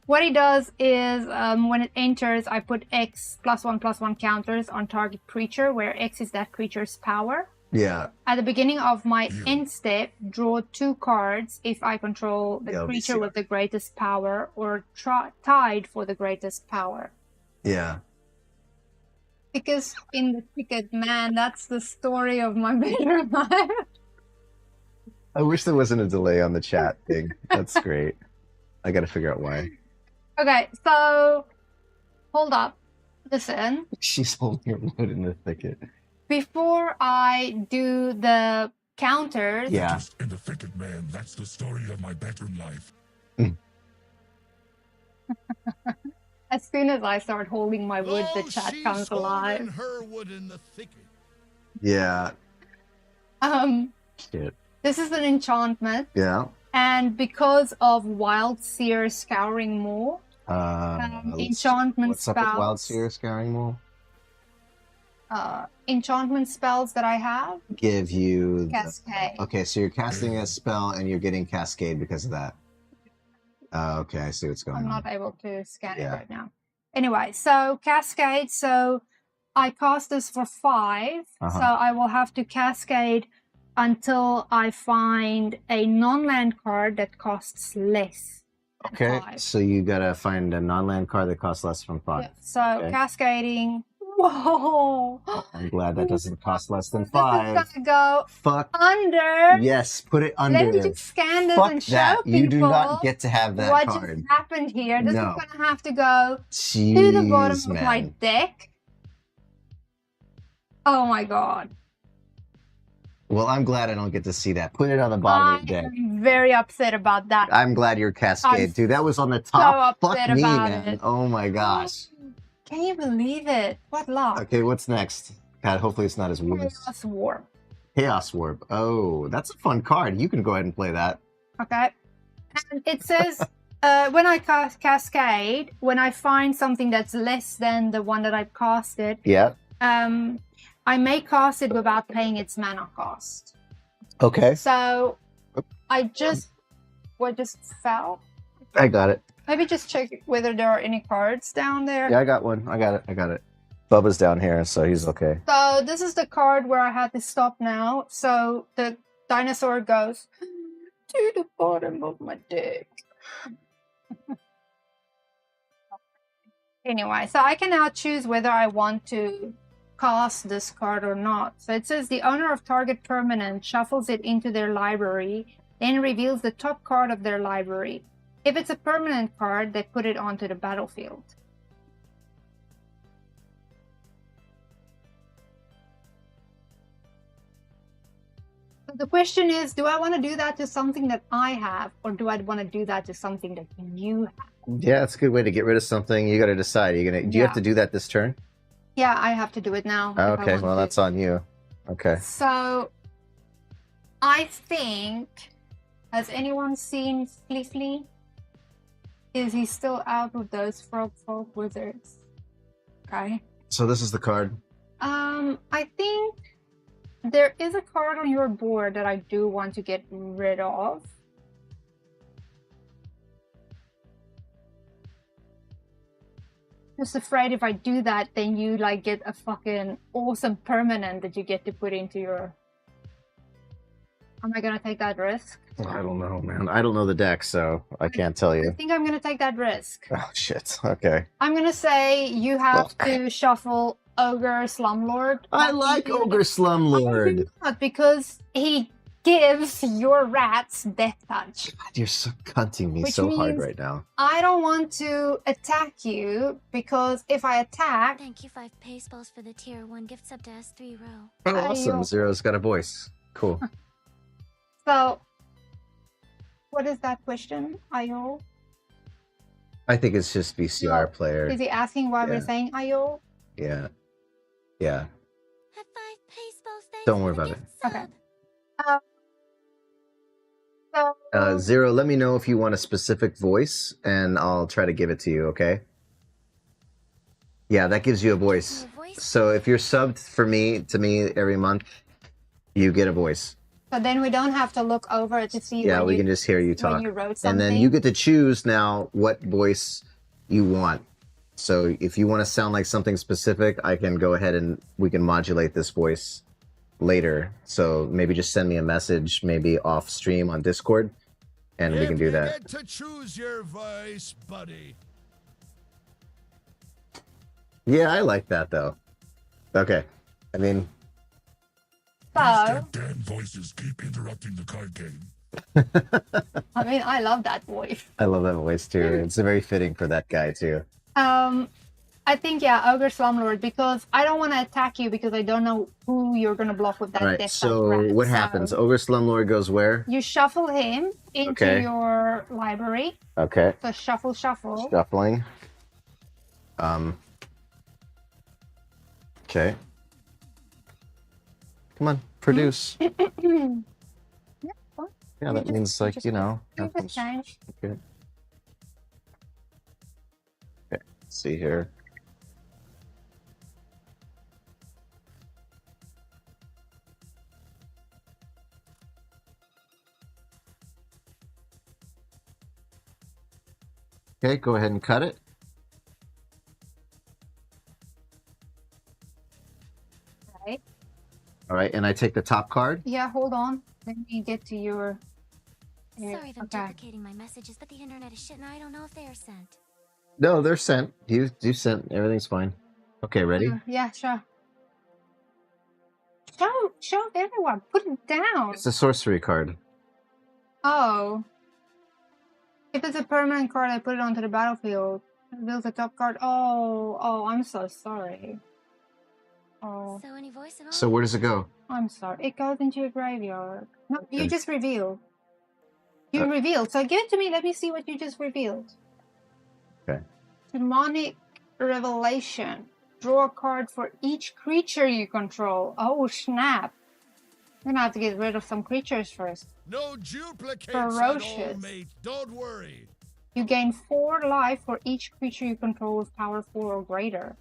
what he does is when it enters, I put X +1/+1 counters on target creature, where X is that creature's power. Yeah. At the beginning of my end step, draw 2 cards if I control the Yeah, creature with the greatest power or tied for the greatest power. Yeah. Because in the thicket, man, that's the story of my better life. I wish there wasn't a delay on the chat thing. That's great. I gotta figure out why. Okay, so hold up. Listen. She's holding her wood in the thicket. Before I do the counters, Yeah. Just in the thicket, man. That's the story of my better life. as soon as I start holding my wood, the Oh, chat she's comes holding alive. her wood in the thicket. Yeah. Shit. This is an enchantment, Yeah. and because of Wild Seer Scouring Moor, enchantment what's up with Wild Seer Scouring Moor? Enchantment spells that I have, Give you Cascade. Okay, so you're casting a spell and you're getting Cascade because of that. Okay, I see what's going I'm on. not able to scan it Yeah. right now. Anyway, so Cascade, so I cast this for 5, so I will have to Cascade until I find a non-land card that costs less. than Okay, 5. so you gotta find a non-land card that costs less than 5. Yeah, so Okay. cascading. Whoa! I'm glad that doesn't cost less than This 5. is gonna go Fuck. under. Yes, put it under. Let me just scan this Fuck and show that. people You do not get to have that what card. just happened here. This No. is gonna have to go Jeez, to the bottom of man. my deck. Oh my god! Well, I'm glad I don't get to see that. Put it on the bottom of the deck. I'm very upset about that. I'm glad you're Cascade, I'm dude. That was on the top. upset Fuck me, about man. it. Oh my gosh. Can you believe it? What luck! Okay, what's next? God, hopefully it's not as weird. Chaos Warp. Chaos Warp. Oh, that's a fun card. You can go ahead and play that. Okay. And it says when I cast Cascade, when I find something that's less than the one that I've casted, Yeah. I may cast it without paying its mana cost. Okay. So I just fell. I got it. Maybe just check whether there are any cards down there. Yeah, I got one. I got it. Bubba's down here, so he's okay. So this is the card where I had to stop now. So the dinosaur goes to the bottom of my deck. Anyway, so I can now choose whether I want to cast this card or not. So it says the owner of target permanent shuffles it into their library, then reveals the top card of their library. If it's a permanent card, they put it onto the battlefield. So the question is, do I want to do that to something that I have, or do I want to do that to something that you have? Yeah, it's a good way to get rid of something. You got to decide. Do you have to do that this turn? Yeah, I have to do it now. Oh, if I okay, want well, to. that's on you. Okay. So, I think, has anyone seen Fleefly? Is he still out with those frog folk wizards? Okay. So this is the card. I think there is a card on your board that I do want to get rid of. Just afraid if I do that, then you like get a fucking awesome permanent that you get to put into your... Am I gonna take that risk? I don't know, man. I don't know the deck, so I can't tell I you. think I'm gonna take that risk. Oh, shit. Okay. I'm gonna say you have Fuck. to shuffle Ogre Slumlord. I like Ogre Slumlord. Not because he gives your rats death touch. God, you're so cunting me Which so hard means- right now. I don't want to attack you because if I attack, Thank you 5 paceballs for the tier 1 gift sub to S3 row. Oh, awesome. Ayo. Zero's got a voice. Cool. so what is that question, Ayo? I think it's just VCR player. Is he asking why Yeah. we're saying Ayo? Yeah. Yeah. Have 5 paceballs, thanks Don't for worry the about gift Okay. sub. So Zero, let me know if you want a specific voice, and I'll try to give it to you, okay? Yeah, that gives you a voice. Your voice? So if you're subbed to me every month, you get a voice. So then we don't have to look over to see Yeah, when we you, can just hear you talk. when you wrote something. And then you get to choose now what voice you want. So if you want to sound like something specific, I can go ahead and we can modulate this voice later. So maybe just send me a message, maybe off stream on Discord, and we can do that. Get to choose your voice, buddy. Yeah, I like that though. Okay. I mean, So, These damn voices keep interrupting the card game. I mean, I love that voice. I love that voice too. It's very fitting for that guy too. I think, yeah, Ogre Slumlord, because I don't want to attack you because I don't know who you're going to block with that All right. death So touch rat. what So happens? Ogre Slumlord goes where? You shuffle him into Okay. your library. Okay. So shuffle, shuffle. Shuffling. Okay. Come on, produce. Yeah, what? Yeah, You that just- means you like, just- you know. You have just some- change. Okay. Okay. Let's see here. Okay, go ahead and cut it. Right. All right, and I take the top card. Yeah, hold on. Let me get to your... Sorry if I'm okay. duplicating my messages, but the internet is shit and I don't know if they are sent. No, they're sent. You sent. Everything's fine. Okay, ready? Yeah, sure. Show everyone. Put it down. It's a sorcery card. Oh. If it's a permanent card, I put it onto the battlefield. Reveals the top card. Oh, I'm so sorry. Oh, So any voice at all? So where does it go? I'm sorry. It goes into your graveyard. No, you Okay. just revealed. You revealed. So give it to me. Let me see what you just revealed. Okay. Demonic Revelation. Draw a card for each creature you control. Oh, snap. I'm gonna have to get rid of some creatures first. No duplicates at all, Ferocious. mate. Don't worry. You gain 4 life for each creature you control with power 4 or greater.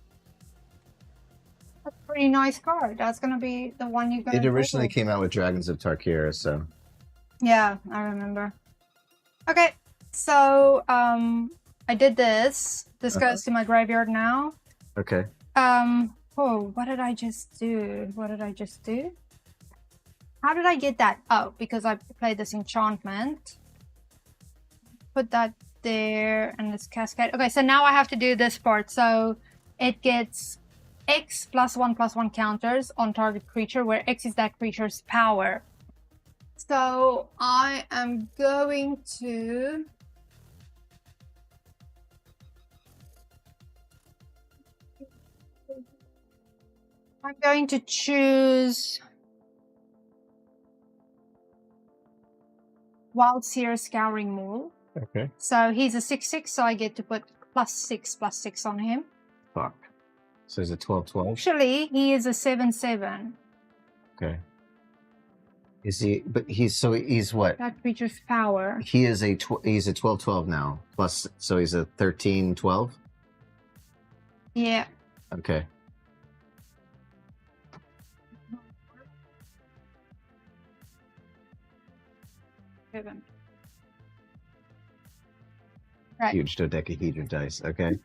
That's a pretty nice card. That's gonna be the one you're gonna It originally double. came out with Dragons of Tarkir, so Yeah, I remember. Okay, so I did this. This goes to my graveyard now. okay. Oh, what did I just do? What did I just do? How did I get that? Oh, because I played this enchantment. Put that there and this cascade. Okay, so now I have to do this part. So it gets X +1/+1 counters on target creature, where X is that creature's power. So I am going to... I'm going to choose Wild Seer Scouring Maul. Okay. So he's a 6/6, so I get to put +6/+6 on him. Fuck. So is it 12/12? Actually, he is a 7/7. Okay. Is he? But he's what? That creature's power. He is he's a 12/12 now. Plus, so he's a 13/12. Yeah. Okay. Seven. Right. Huge dodecahedron dice. Okay.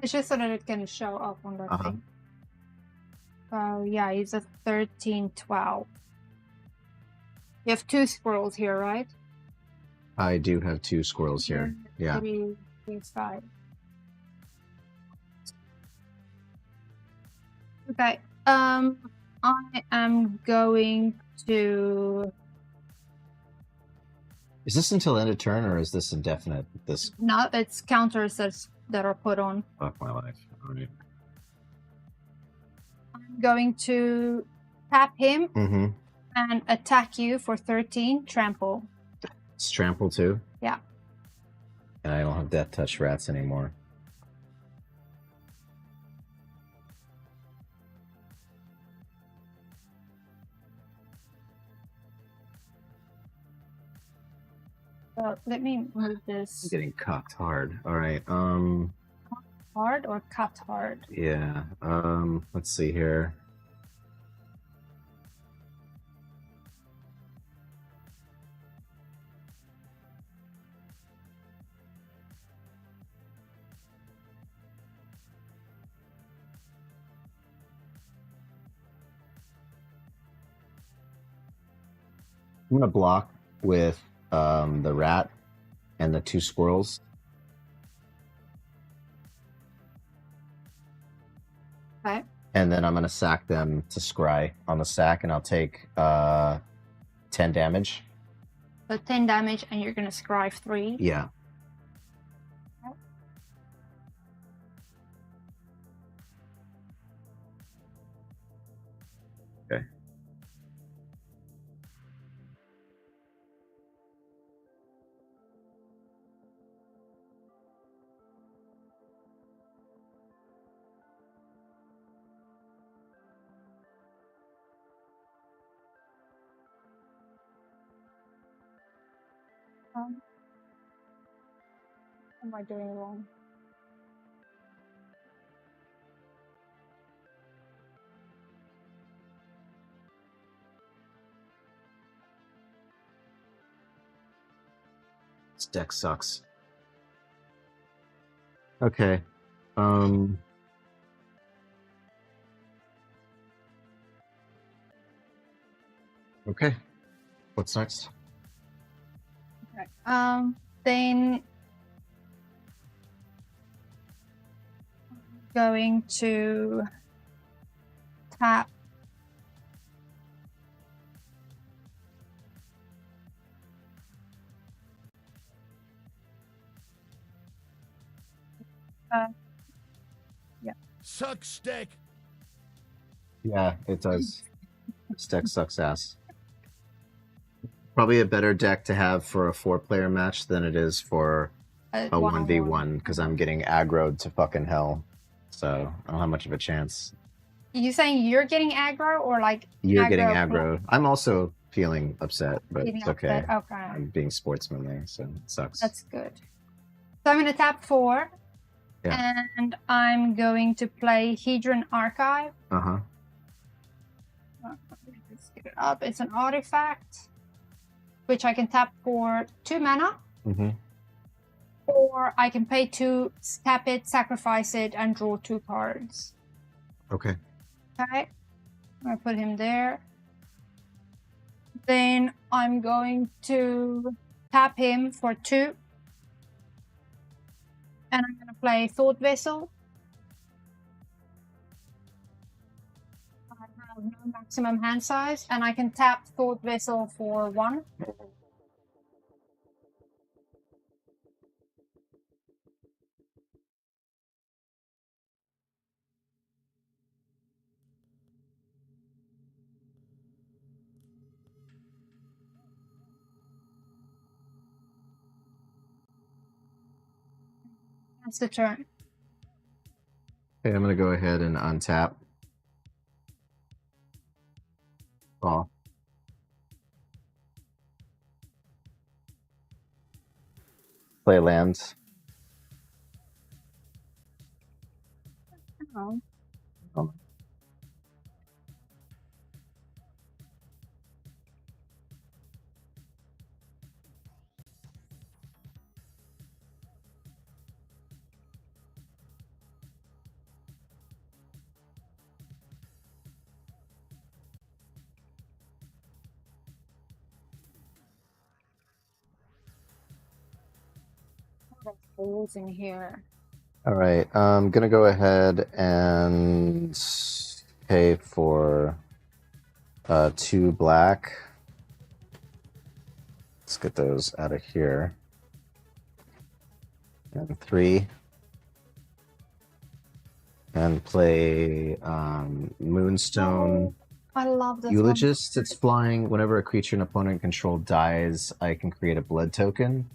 It's just so that it can show up on that Uh-huh. thing. So yeah, he's a 13/12. You have 2 squirrels here, right? I do have 2 squirrels here. Yeah. 3, 5. Okay. I am going to Is this until end of turn or is this indefinite? This No, it's counters that are put on. fuck my life. All right. I'm going to tap him Mm-hmm. and attack you for 13 trample. It's trample too. Yeah. And I don't have death touch rats anymore. So let me move I'm this getting cocked hard. All right. hard or cut hard. Yeah. Let's see here. I'm gonna block with the rat and the 2 squirrels. Okay. And then I'm gonna sack them to scry on the sack, and I'll take 10 damage. So 10 damage, and you're gonna scry 3. Yeah. Okay. What am I doing wrong? This deck sucks. Okay. Okay. What's next? Okay. Then going to tap Suck stick. Yeah, it does. This deck sucks ass. Probably a better deck to have for a 4-player match than it is for a 1v1 because I'm getting aggroed to fucking hell. So I don't have much of a chance. You saying you're getting aggro or like You're getting aggro- aggroed. I'm also feeling upset, but Feeling it's okay. upset? Okay. I'm being sportsmanly, so it sucks. That's good. So I'm going to tap 4. Yeah. And I'm going to play Hedron Archive. Uh-huh. Let's get it up. It's an artifact, which I can tap for 2 mana. Mm-hmm. Or I can pay 2, tap it, sacrifice it, and draw 2 cards. Okay. Okay. I'm going to put him there. Then I'm going to tap him for 2. And I'm going to play Thought Vessel. I have no maximum hand size, and I can tap Thought Vessel for 1. That's the turn. Okay, I'm gonna go ahead and untap. Oh. Play lands. Oh. Um, Holes in here. All right, I'm gonna go ahead and pay for 2 black Let's get those out of here. And 3. And play Moonstone. I love this Eulogist. It's flying. Whenever a creature an opponent control dies, I can create a blood token.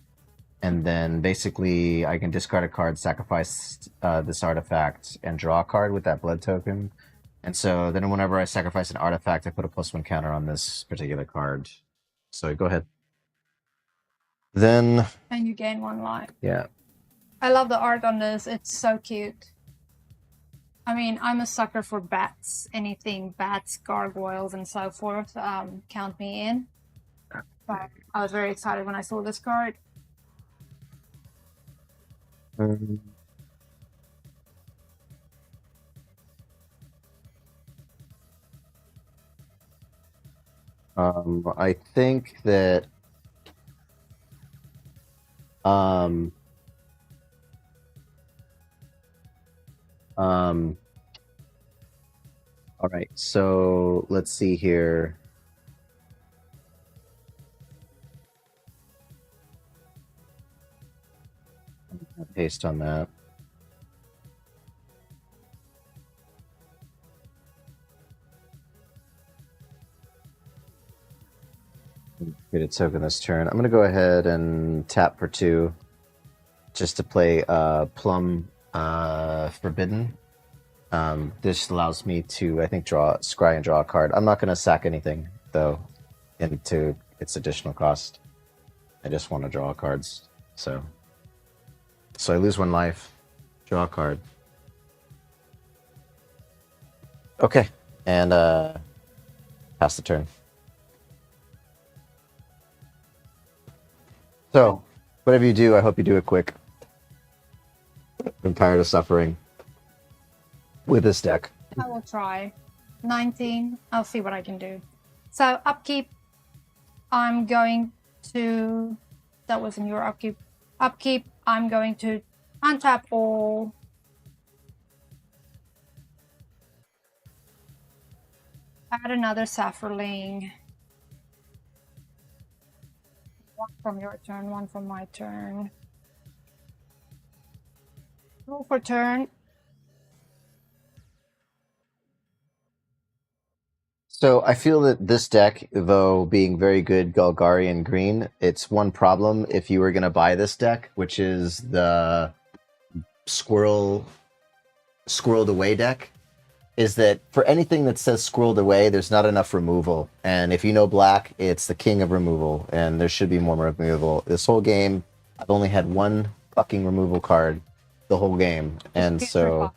And then basically I can discard a card, sacrifice this artifact, and draw a card with that blood token. And so then whenever I sacrifice an artifact, I put a +1 counter on this particular card. So go ahead. Then... And you gain 1 life. Yeah. I love the art on this. It's so cute. I mean, I'm a sucker for bats. Anything bats, gargoyles, and so forth. Count me in. But I was very excited when I saw this card. I think that all right, so let's see here. Paste on that. Create a token this turn. I'm going to go ahead and tap for 2 just to play Plum Forbidden. This allows me to, I think, scry and draw a card. I'm not going to sack anything, though, into its additional cost. I just want to draw cards. So I lose 1 life, draw a card. Okay, and pass the turn. So, whatever you do, I hope you do it quick. I'm tired of suffering with this deck. I will try. 19. I'll see what I can do. So, upkeep. I'm going to... That wasn't your upkeep. Upkeep, I'm going to untap all. Add another Saffirling. 1 from your turn, 1 from my turn. Roll for turn. So I feel that this deck, though being very good Golgarian green, it's one problem if you were going to buy this deck, which is the squirreled away deck, is that for anything that says squirreled away, there's not enough removal. And if you know black, it's the king of removal, and there should be more removal. This whole game, I've only had 1 fucking removal card the whole game, and so...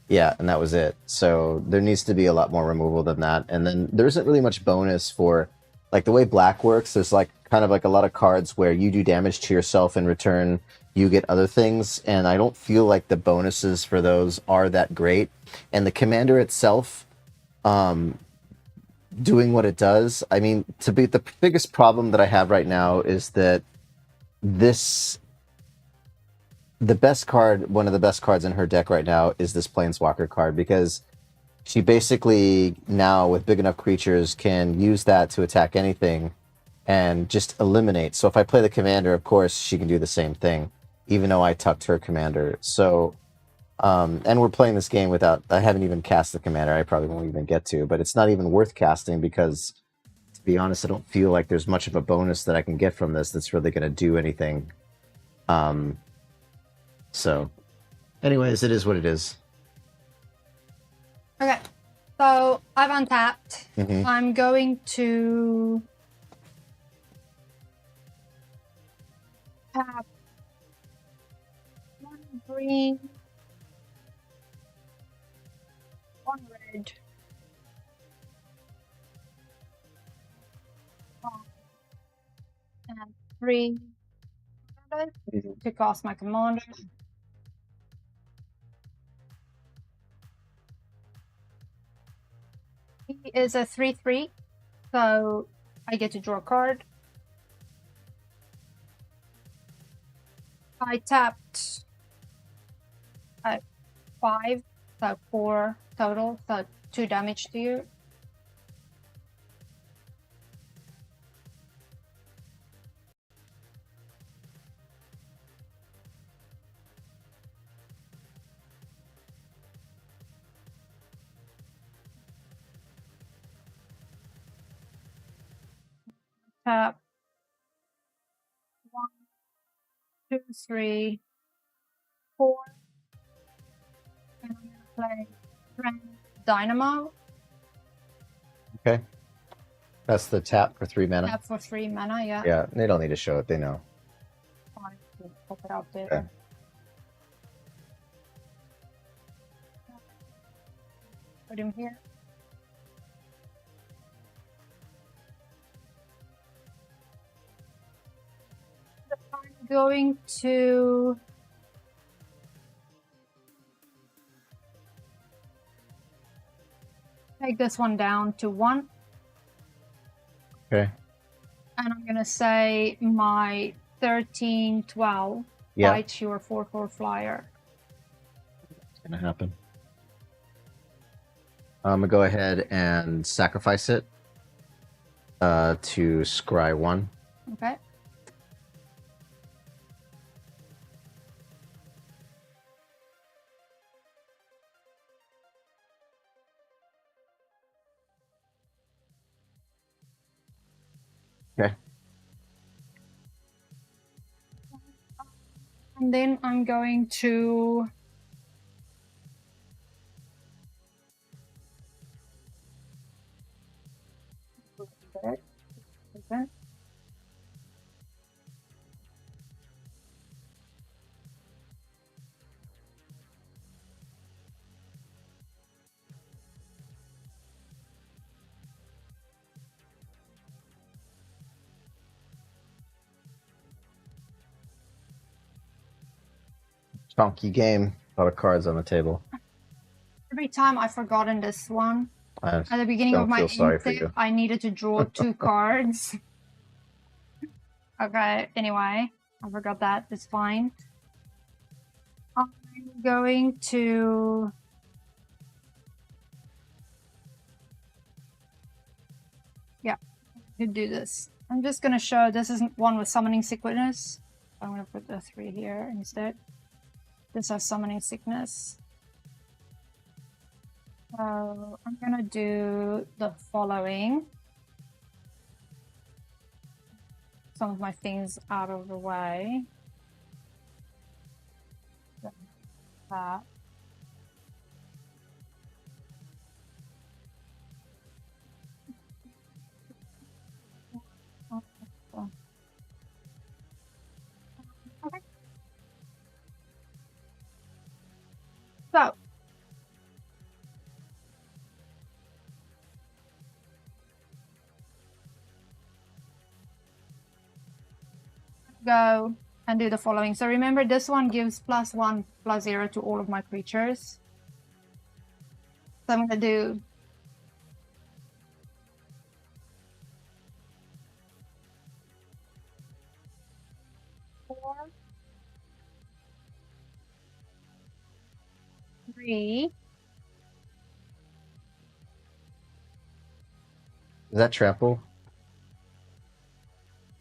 Yeah, and that was it. So there needs to be a lot more removal than that. And then there isn't really much bonus for, like, the way black works. There's like kind of like a lot of cards where you do damage to yourself in return, you get other things, and I don't feel like the bonuses for those are that great. And the commander itself, doing what it does, I mean, the biggest problem that I have right now is that the best card, one of the best cards in her deck right now is this Planeswalker card, because she basically now, with big enough creatures, can use that to attack anything and just eliminate. So if I play the commander, of course, she can do the same thing, even though I tucked her commander. So, and we're playing this game without, I haven't even cast the commander. I probably won't even get to, but it's not even worth casting because, to be honest, I don't feel like there's much of a bonus that I can get from this that's really going to do anything. So, anyways, it is what it is. Okay, so I've untapped. Mm-hmm. I'm going to tap 1 green, 1 red, 1, and 3 to cast my commander. He is a 3/3, so I get to draw a card. I tapped 5, so 4 total, so 2 damage to you. tap 1, 2, 3, 4. And I'm gonna play Grand Dynamo. Okay. That's the tap for 3 mana. Tap for 3 mana, yeah. Yeah, they don't need to show it. They know. Fine, we'll pop it up there. Okay. Put him here. I'm going to take this one down to 1. Okay. And I'm gonna say my 13/12 Yeah. bites your 4/4 flyer. It's gonna happen. I'm gonna go ahead and sacrifice it to scry 1. Okay. Okay. And then I'm going to okay. Chunky game. A lot of cards on the table. Every time I've forgotten this one. I At the beginning don't of my feel sorry end for step, you. I needed to draw 2 cards. Okay, anyway, I forgot that. It's fine. I'm going to do this. I'm just gonna show this is one with summoning sickness. I'm gonna put the 3 here instead. This has summoning sickness. So I'm gonna do the following. Some of my things out of the way. That. Okay. So go and do the following. So remember, this one gives +1/+0 to all of my creatures. So I'm gonna do four, 3. Is that trample?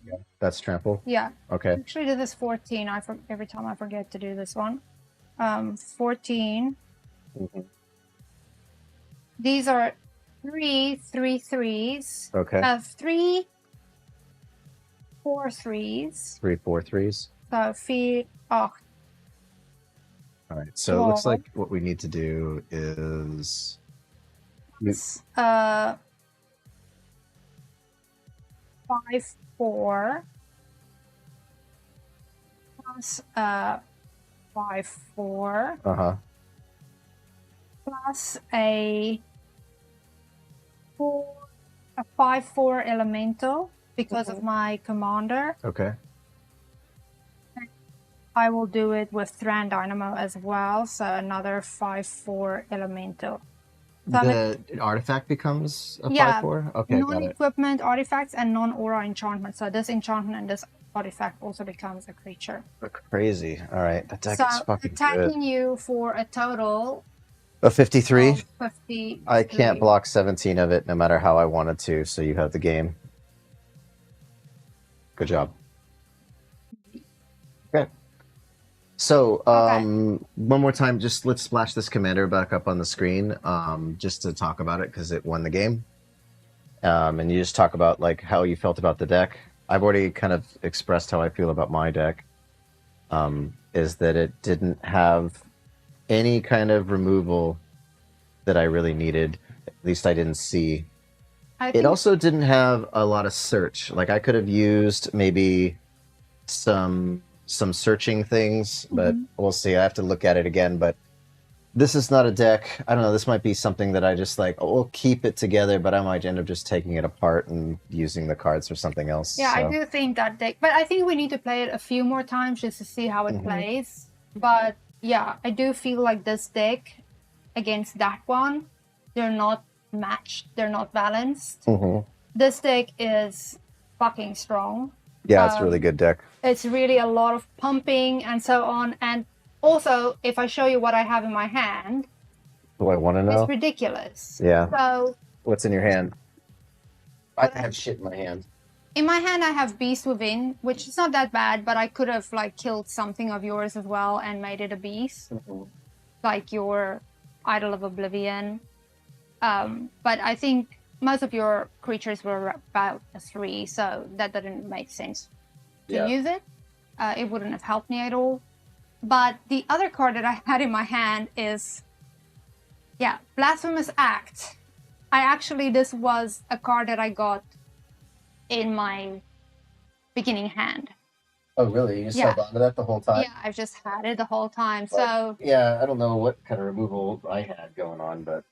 Yeah. That's trample? Yeah. Okay. Actually, this is 14. Every time I forget to do this one. 14. Mhm. These are 3/3/3s. Okay. 3 4/3s. 3 4/3s. So 4, 8. All right. So it looks 12. like what we need to do is It's 5/4 plus 5/4 plus a 5/4 elemental because of my commander. okay. I will do it with Thran Dynamo as well, so another 5/4 elemental. So The artifact becomes a Yeah, 5/4? Okay, got it. non-equipment artifacts and non-aura enchantment. So this enchantment and this artifact also becomes a creature. Crazy. All right. That deck So is fucking attacking good. you for a total A 53? of 50. I can't block 17 of it no matter how I wanted to, so you have the game. Good job. Okay. So, one more time, just let's splash this commander back up on the screen, just to talk about it, because it won the game. and you just talk about like how you felt about the deck. I've already kind of expressed how I feel about my deck. Is that it didn't have any kind of removal that I really needed. At least I didn't see. It also didn't have a lot of search. Like I could have used maybe some searching things, but we'll see. I have to look at it again. But this is not a deck. I don't know. This might be something that I just like. Oh, we'll keep it together, but I might end up just taking it apart and using the cards for something else. Yeah, so. I do think that deck, but I think we need to play it a few more times just to see how it plays. But yeah, I do feel like this deck against that one, they're not matched, they're not balanced. This deck is fucking strong. Yeah, it's a really good deck. It's really a lot of pumping and so on. And also, if I show you what I have in my hand, Do I want to know? it's ridiculous. Yeah. So What's in your hand? I have shit in my hand. in my hand, I have Beast Within, which is not that bad, but I could have like killed something of yours as well and made it a beast, like your Idol of Oblivion. But I think most of your creatures were about a 3, so that didn't make sense to use it. It wouldn't have helped me at all. But the other card that I had in my hand is, Blasphemous Act. This was a card that I got in my beginning hand. Oh, really? You just held on to that the whole time? Yeah, I've just had it the whole time. But, so yeah, I don't know what kind of removal I had going on, but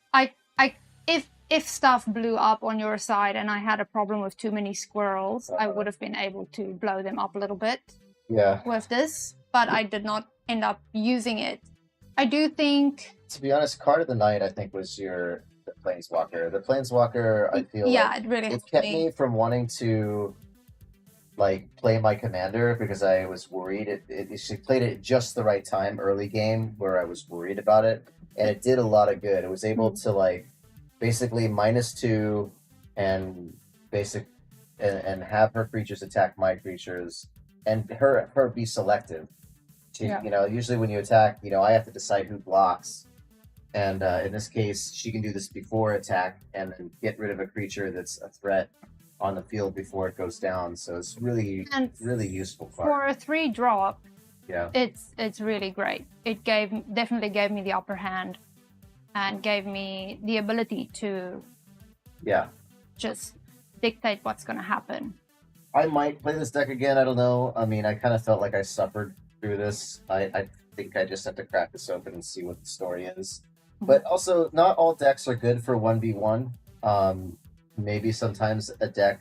if stuff blew up on your side and I had a problem with too many squirrels, I would have been able to blow them up a little bit with this, but I did not end up using it. I do think... To be honest, card of the night, I think, was the Planeswalker. The Planeswalker, I feel like it really kept me from wanting to like play my commander because I was worried. She played it just the right time, early game, where I was worried about it, and it did a lot of good. It was able to like basically -2 and and have her creatures attack my creatures, and her be selective. You know, usually when you attack, you know, I have to decide who blocks. And in this case, she can do this before attack and then get rid of a creature that's a threat on the field before it goes down. So it's really useful card. For a 3-drop, yeah, it's really great. It definitely gave me the upper hand and gave me the ability to just dictate what's going to happen. I might play this deck again. I don't know. I mean, I kind of felt like I suffered through this. I think I just have to crack this open and see what the story is. But also, not all decks are good for 1v1. Maybe sometimes a deck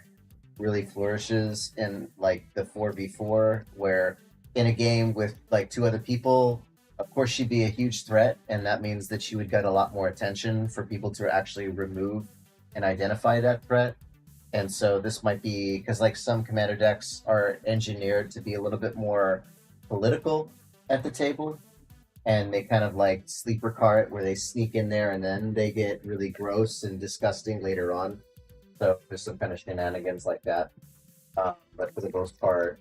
really flourishes in like the 4v4, where in a game with like 2 other people, of course she'd be a huge threat, and that means that she would get a lot more attention for people to actually remove and identify that threat. And so this might be, because like some commander decks are engineered to be a little bit more political at the table, and they kind of like sleeper cart where they sneak in there and then they get really gross and disgusting later on. So there's some kind of shenanigans like that. But for the most part,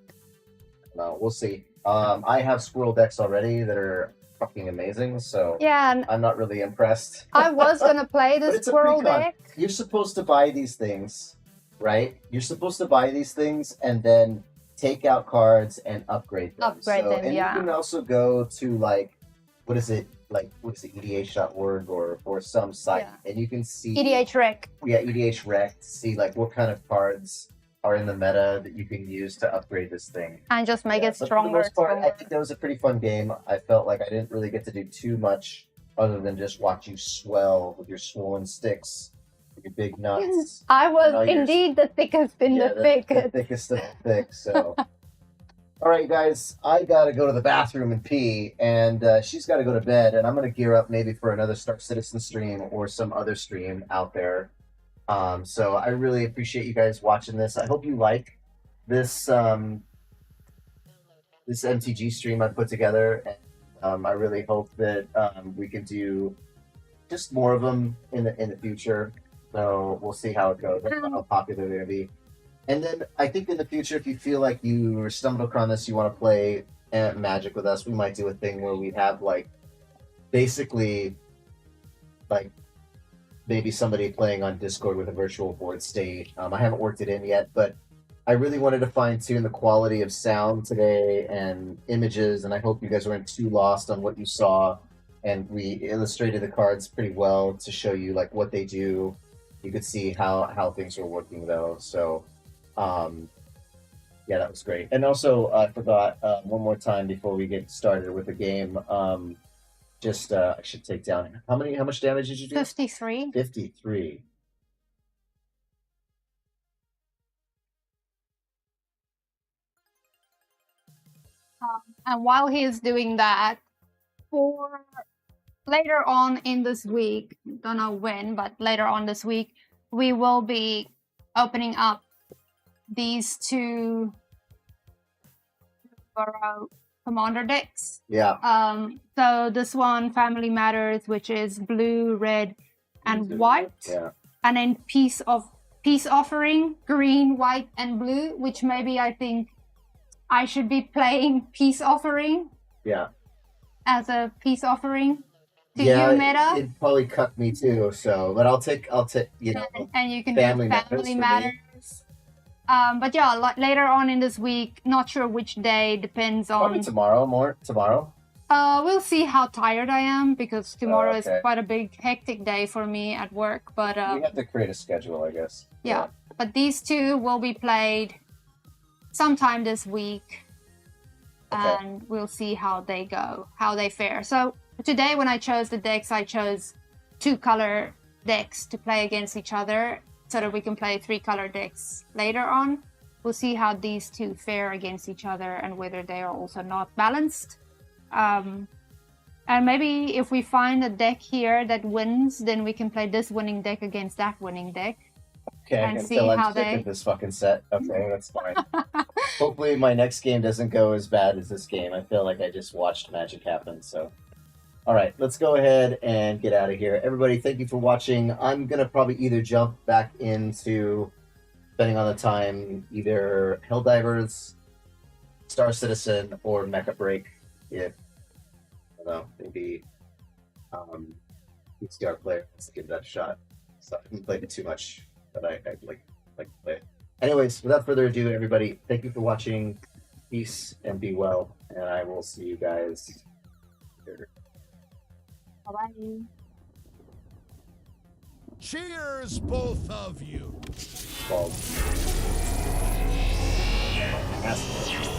no, we'll see. I have squirrel decks already that are fucking amazing, so I'm not really impressed. I was gonna play the squirrel deck. You're supposed to buy these things, right? You're supposed to buy these things and then take out cards and upgrade them. And you can also go to like, what is it, edh.org or some site, and you can see EDH Rec. Yeah, EDH Rec, to see like what kind of cards are in the meta that you can use to upgrade this thing and just make it stronger. For the most part, I think that was a pretty fun game. I felt like I didn't really get to do too much other than just watch you swell with your swollen sticks, with your big nuts. I was indeed the thickest in the thick. The thickest of the thick. So, all right, guys, I gotta go to the bathroom and pee, and she's got to go to bed, and I'm gonna gear up maybe for another Star Citizen stream or some other stream out there. So I really appreciate you guys watching this. I hope you like this this MTG stream I put together, and I really hope that we can do just more of them in the future. So we'll see how it goes, how popular they're gonna be. And then I think in the future, if you feel like you stumbled upon this, you want to play Magic with us, we might do a thing where we have like basically like maybe somebody playing on Discord with a virtual board state. I haven't worked it in yet, but I really wanted to fine tune the quality of sound today and images, and I hope you guys weren't too lost on what you saw. And we illustrated the cards pretty well to show you like what they do. You could see how things are working though. So, yeah, that was great. And also, I forgot one more time before we get started with the game. I should take down how much damage did you do? 53. 53. And while he is doing that, for later on in this week, don't know when, but later on this week, we will be opening up these two Bloomburrow commander decks. Yeah. So this one, Family Matters, which is blue, red, and white. Yeah. And then Peace Offering, green, white, and blue, which maybe I think I should be playing Peace Offering. Yeah. As a peace offering to Yeah, you, Meta. it'd probably cut me too. So, but I'll take you know. And you can Family do Family Matters Matters. But yeah, later on in this week, not sure which day, depends Probably on. tomorrow. We'll see how tired I am because tomorrow is okay. quite a big hectic day for me at work. But We have to create a schedule, I guess. yeah, but these two will be played sometime this week. Okay. And we'll see how they go, how they fare. So today when I chose the decks, I chose 2-color decks to play against each other so that we can play 3-color decks later on. We'll see how these two fare against each other and whether they are also not balanced. And maybe if we find a deck here that wins, then we can play this winning deck against that winning deck. Okay, And see until I'm how sick they- of this fucking set. Okay, that's fine. Hopefully my next game doesn't go as bad as this game. I feel like I just watched magic happen, so. Alright, let's go ahead and get out of here. Everybody, thank you for watching. I'm going to probably either jump back into, depending on the time, either Helldivers, Star Citizen, or Mecha Break. If, I don't know, maybe PCR player wants to give that a shot. So I haven't played it too much, but I like to play it. Anyways, without further ado, everybody, thank you for watching. Peace and be well, and I will see you guys later. Bye-bye. Cheers, both of you. Bald. Asshole.